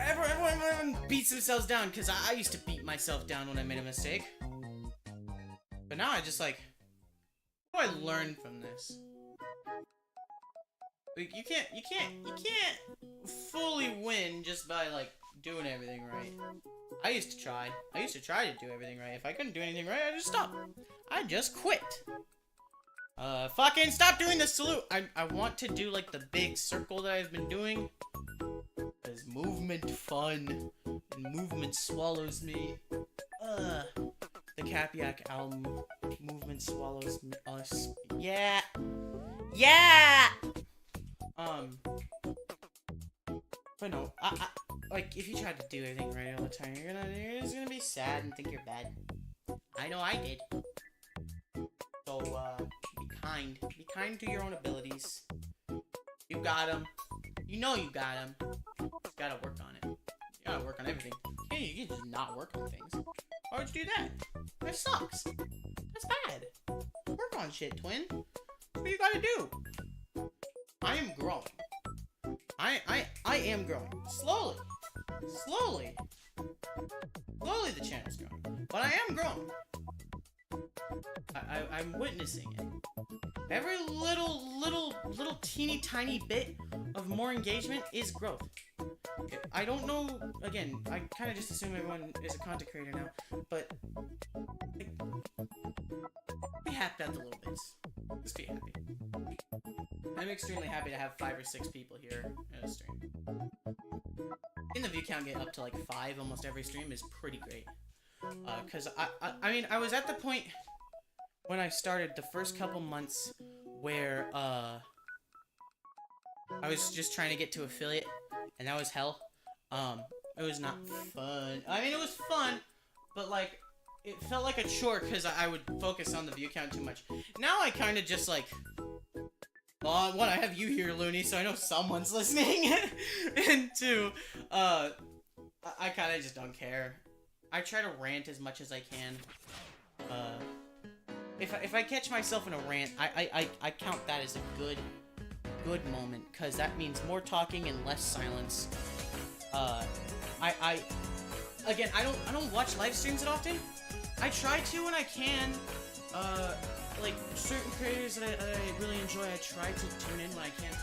everyone beats themselves down, because I used to beat myself down when I made a mistake. But now I just like, what do I learn from this? Like, you can't fully win just by, like, doing everything right. I used to try to do everything right. If I couldn't do anything right, I just stopped. I just quit. Fucking stop doing the salute! I want to do, like, the big circle that I've been doing. Because movement fun. And movement swallows me. The Capiac album. Movement swallows us. Yeah! Yeah! But no, like, if you try to do everything right all the time, you're just gonna be sad and think you're bad. I know I did. So, be kind. Be kind to your own abilities. You got them. You know you got them. You gotta work on it. You gotta work on everything. You can just not work on things. Why would you do that? That sucks. That's bad. Work on shit, twin. That's what you gotta do. I am growing. I am growing. Slowly. Slowly the channel's growing. But I am growing. I'm witnessing it. Every little teeny tiny bit of more engagement is growth. I don't know, again, I kind of just assume everyone is a content creator now, but like, be happy at the little bits. Just be happy. I'm extremely happy to have 5 or 6 people here in a stream. In the view count get up to like 5 almost every stream is pretty great. Cause I mean, I was at the point when I started the first couple months where, I was just trying to get to affiliate, and that was hell. It was not fun. I mean, it was fun, but like, it felt like a chore because I would focus on the view count too much. Now I kind of just like, well, one, I have you here, Looney, so I know someone's listening, and 2, I kind of just don't care. I try to rant as much as I can. If I catch myself in a rant, I count that as a good moment, because that means more talking and less silence. Again, I don't watch live streams that often. I try to when I can. Like, certain creators that I really enjoy, I try to tune in when I can.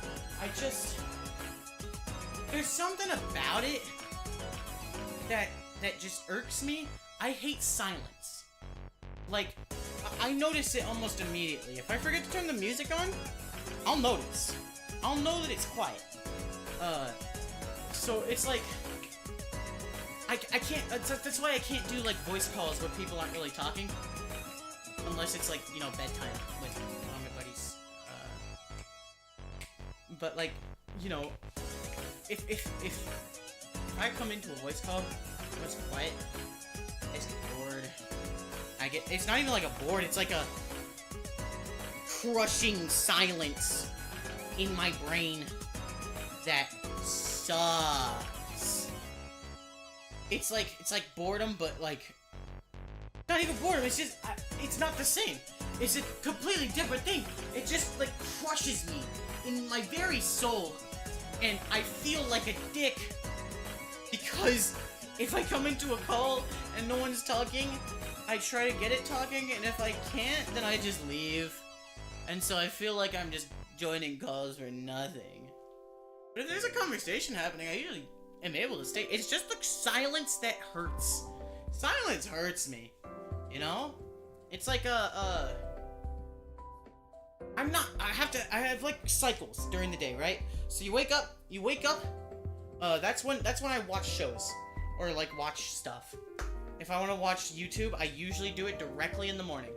There's something about it that just irks me. I hate silence. Like, I notice it almost immediately. If I forget to turn the music on, I'll notice. I'll know that it's quiet. So it's like, I can't, that's why I can't do, like, voice calls where people aren't really talking. Unless it's, like, you know, bedtime with my buddies. But, like, you know, if I come into a voice call and it's quiet, I just get bored. It's not even like a bored, it's like a crushing silence in my brain that sucks. It's like boredom, but like, not even boredom, it's just, it's not the same. It's a completely different thing. It just, like, crushes me in my very soul. And I feel like a dick. Because if I come into a call and no one's talking, I try to get it talking, and if I can't, then I just leave. And so I feel like I'm just joining calls for nothing. But if there's a conversation happening, I usually am able to stay. It's just the silence that hurts. Silence hurts me. You know? It's like I have like cycles during the day, right? So you wake up, that's when I watch shows, or like watch stuff. If I want to watch YouTube, I usually do it directly in the morning.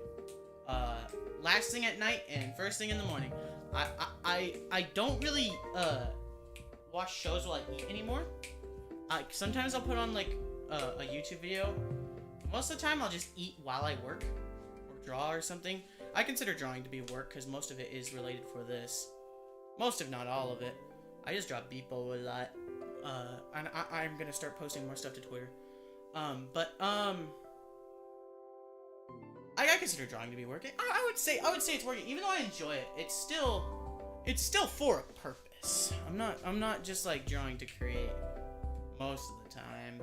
Last thing at night and first thing in the morning. I don't really, watch shows while I eat anymore. Sometimes I'll put on like, a YouTube video. Most of the time, I'll just eat while I work, or draw or something. I consider drawing to be work, because most of it is related for this. Most, if not all of it. I just draw Beepo a lot. And I'm gonna start posting more stuff to Twitter. I consider drawing to be working. I would say it's working, even though I enjoy it. It's still for a purpose. I'm not just like drawing to create most of the time.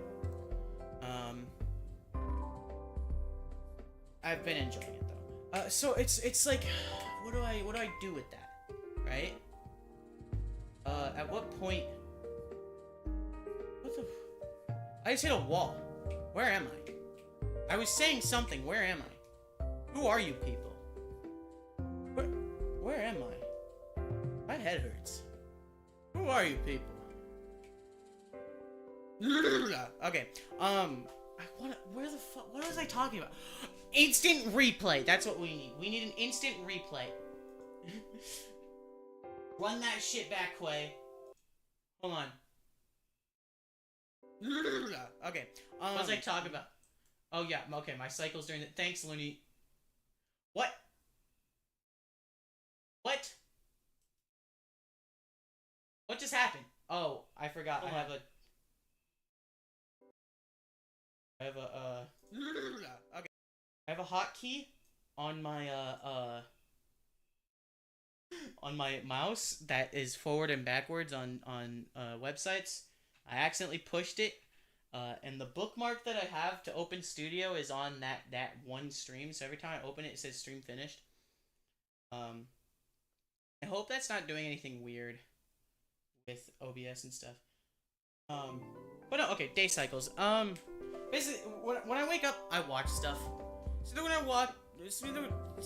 I've been enjoying it though. So it's like, what do I do with that, right? At what point? What the? I just hit a wall. Where am I? I was saying something. Where am I? Who are you people? Where am I? My head hurts. Who are you people? Okay. Where the fuck? What was I talking about? Instant replay. That's what we need. We need an instant replay. Run that shit back, Quay. Hold on. Okay. What was I talking about? Oh yeah. Okay. My cycle's during the. Thanks, Looney. What? What? What just happened? Oh, I forgot. I have a. Okay. I have a hotkey on my on my mouse that is forward and backwards on websites. I accidentally pushed it, and the bookmark that I have to open Studio is on that one stream. So every time I open it, it says stream finished. I hope that's not doing anything weird with OBS and stuff. But no, okay, day cycles. Basically, when I wake up, I watch stuff. So when I watch, it's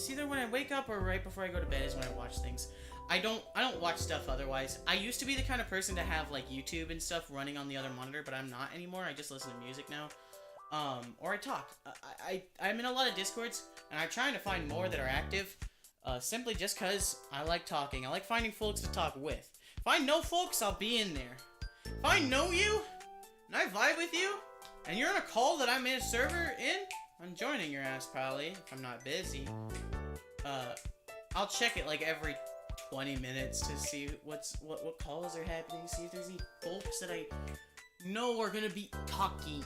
either when I wake up or right before I go to bed is when I watch things. I don't watch stuff otherwise. I used to be the kind of person to have like YouTube and stuff running on the other monitor, but I'm not anymore. I just listen to music now. Or I talk. I'm in a lot of Discords, and I'm trying to find more that are active. Simply just cause I like talking. I like finding folks to talk with. If I know folks, I'll be in there. If I know you, and I vibe with you, and you're on a call that I'm in a server in, I'm joining your ass probably, if I'm not busy. I'll check it like every 20 minutes to see what calls are happening, see if there's any folks that I know are gonna be talking.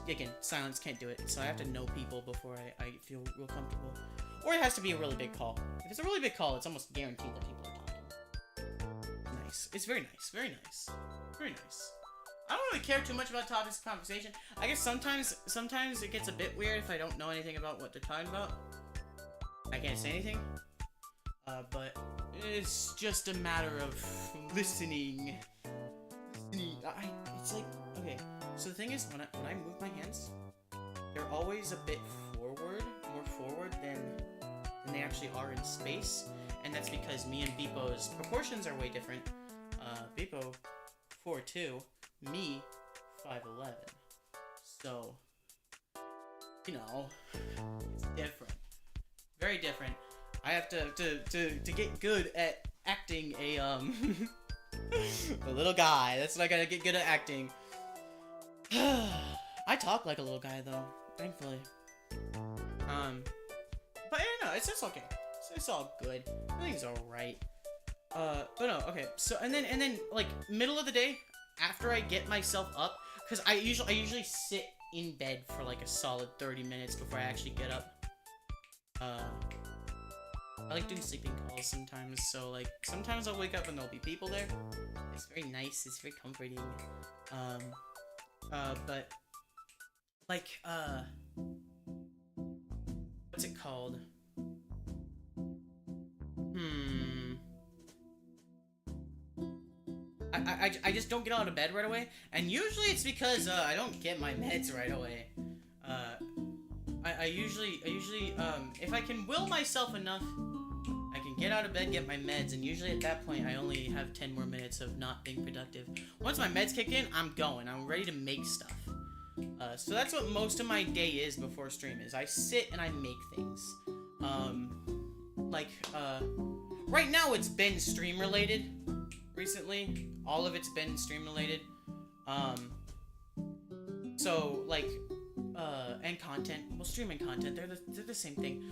Again, silence can't do it, so I have to know people before I feel real comfortable. Or it has to be a really big call. If it's a really big call, it's almost guaranteed that people are talking. Nice. It's very nice. Very nice. Very nice. I don't really care too much about topics of conversation. I guess sometimes it gets a bit weird if I don't know anything about what they're talking about. I can't say anything. But it's just a matter of listening. It's like, okay. So the thing is, when I move my hands, they're always a bit more forward than they actually are in space, and that's because me and Beepo's proportions are way different. Beepo 4'2", me 5'11", so you know, it's different, very different. I have to get good at acting a a little guy. That's what I gotta get good at acting. I talk like a little guy though, thankfully. But yeah, no, it's okay. It's all good. Everything's alright. But no, okay. So and then like middle of the day, after I get myself up, because I usually sit in bed for like a solid 30 minutes before I actually get up. I like doing sleeping calls sometimes, so like sometimes I'll wake up and there'll be people there. It's very nice. It's very comforting. But like what's it called? I just don't get out of bed right away, and usually it's because I don't get my meds right away. I usually if I can will myself enough, I can get out of bed, get my meds, and usually at that point I only have 10 more minutes of not being productive. Once my meds kick in, I'm going. I'm ready to make stuff. So that's what most of my day is before stream is. I sit and I make things. Right now it's been stream related. Recently, all of it's been stream related. So like, and content. Well, stream and content, they're the same thing.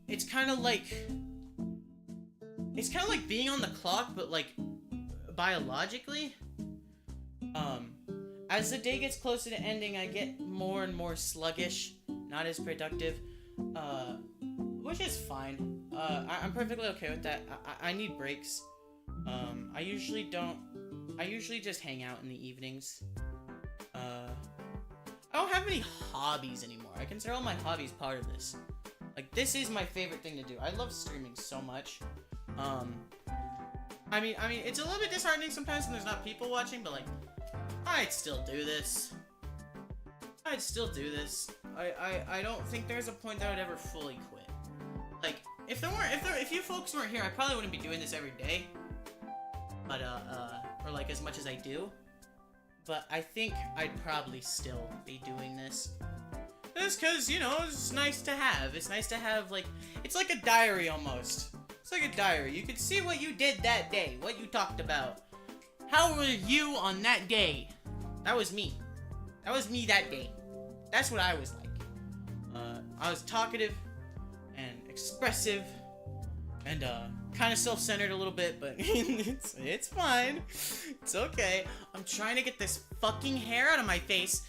It's kind of like being on the clock, but like biologically. As the day gets closer to ending, I get more and more sluggish, not as productive, which is fine. I'm perfectly okay with that. I need breaks. I usually just hang out in the evenings. I don't have any hobbies anymore. I consider all my hobbies part of this. Like, this is my favorite thing to do. I love streaming so much. I mean, it's a little bit disheartening sometimes when there's not people watching, but like, I'd still do this. I'd still do this. I don't think there's a point that I'd ever fully quit. Like, if you folks weren't here, I probably wouldn't be doing this every day. But, or like as much as I do. But I think I'd probably still be doing this. Just cause, you know, it's nice to have. It's nice to have, like, it's like a diary almost. It's like a diary. You can see what you did that day, what you talked about. How were you on that day? That was me. That was me that day. That's what I was like. I was talkative and expressive and kind of self-centered a little bit, but it's fine. It's okay. I'm trying to get this fucking hair out of my face.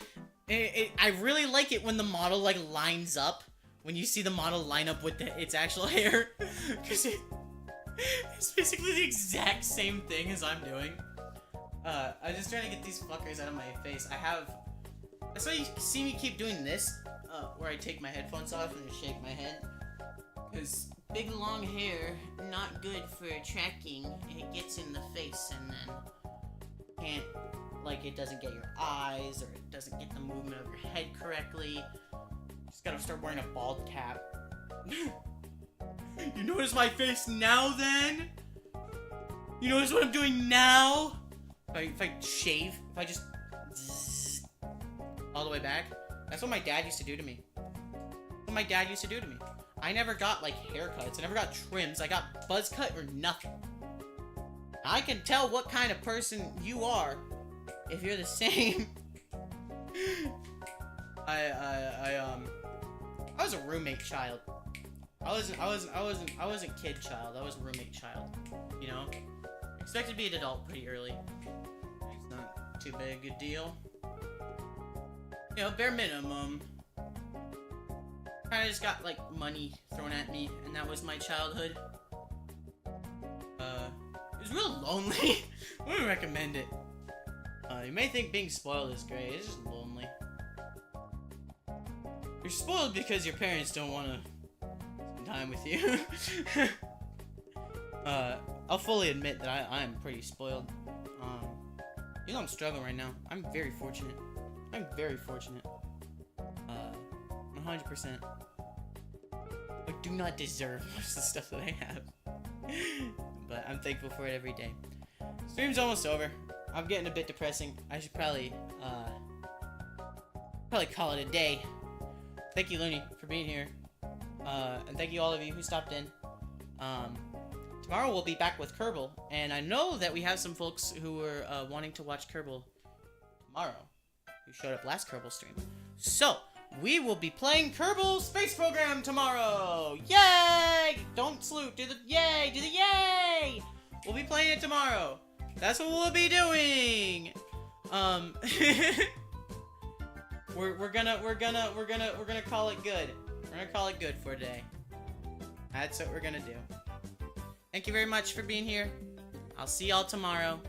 I really like it when the model like lines up. When you see the model line up with its actual hair, because it's basically the exact same thing as I'm doing. I'm just trying to get these fuckers out of my face. That's why you see me keep doing this, where I take my headphones off and just shake my head. Because big long hair, not good for tracking. It gets in the face and then it doesn't get your eyes, or it doesn't get the movement of your head correctly. Just gotta start wearing a bald cap. You notice my face now then? You notice what I'm doing now? If I shave, if I just zzz, all the way back, that's what my dad used to do to me. I never got like haircuts, I never got trims, I got buzz cut or nothing. I can tell what kind of person you are if you're the same. I was a roommate child. I wasn't kid child. I was a roommate child. You know, expected to be an adult pretty early. It's not too big a deal. You know, bare minimum. I just got like money thrown at me, and that was my childhood. It was real lonely. I wouldn't recommend it. You may think being spoiled is great. It's just lonely. You're spoiled because your parents don't want to spend time with you. I'll fully admit that I am pretty spoiled. You know I'm struggling right now. I'm very fortunate. 100%. I do not deserve most of the stuff that I have. But I'm thankful for it every day. Stream's almost over. I'm getting a bit depressing. I should probably call it a day. Thank you, Looney, for being here. And thank you all of you who stopped in. Tomorrow we'll be back with Kerbal, and I know that we have some folks who were wanting to watch Kerbal tomorrow, who showed up last Kerbal stream. So, we will be playing Kerbal Space Program tomorrow! Yay! Don't salute, do the yay! Do the yay! We'll be playing it tomorrow. That's what we'll be doing. We're gonna call it good. We're gonna call it good for today. That's what we're gonna do. Thank you very much for being here. I'll see y'all tomorrow.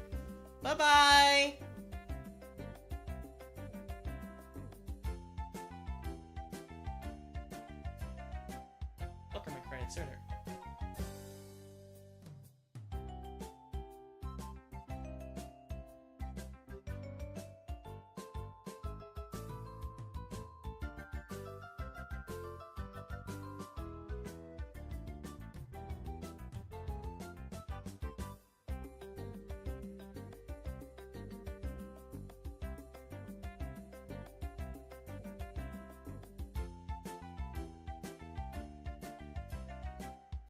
Bye-bye! Welcome, my credits, sir.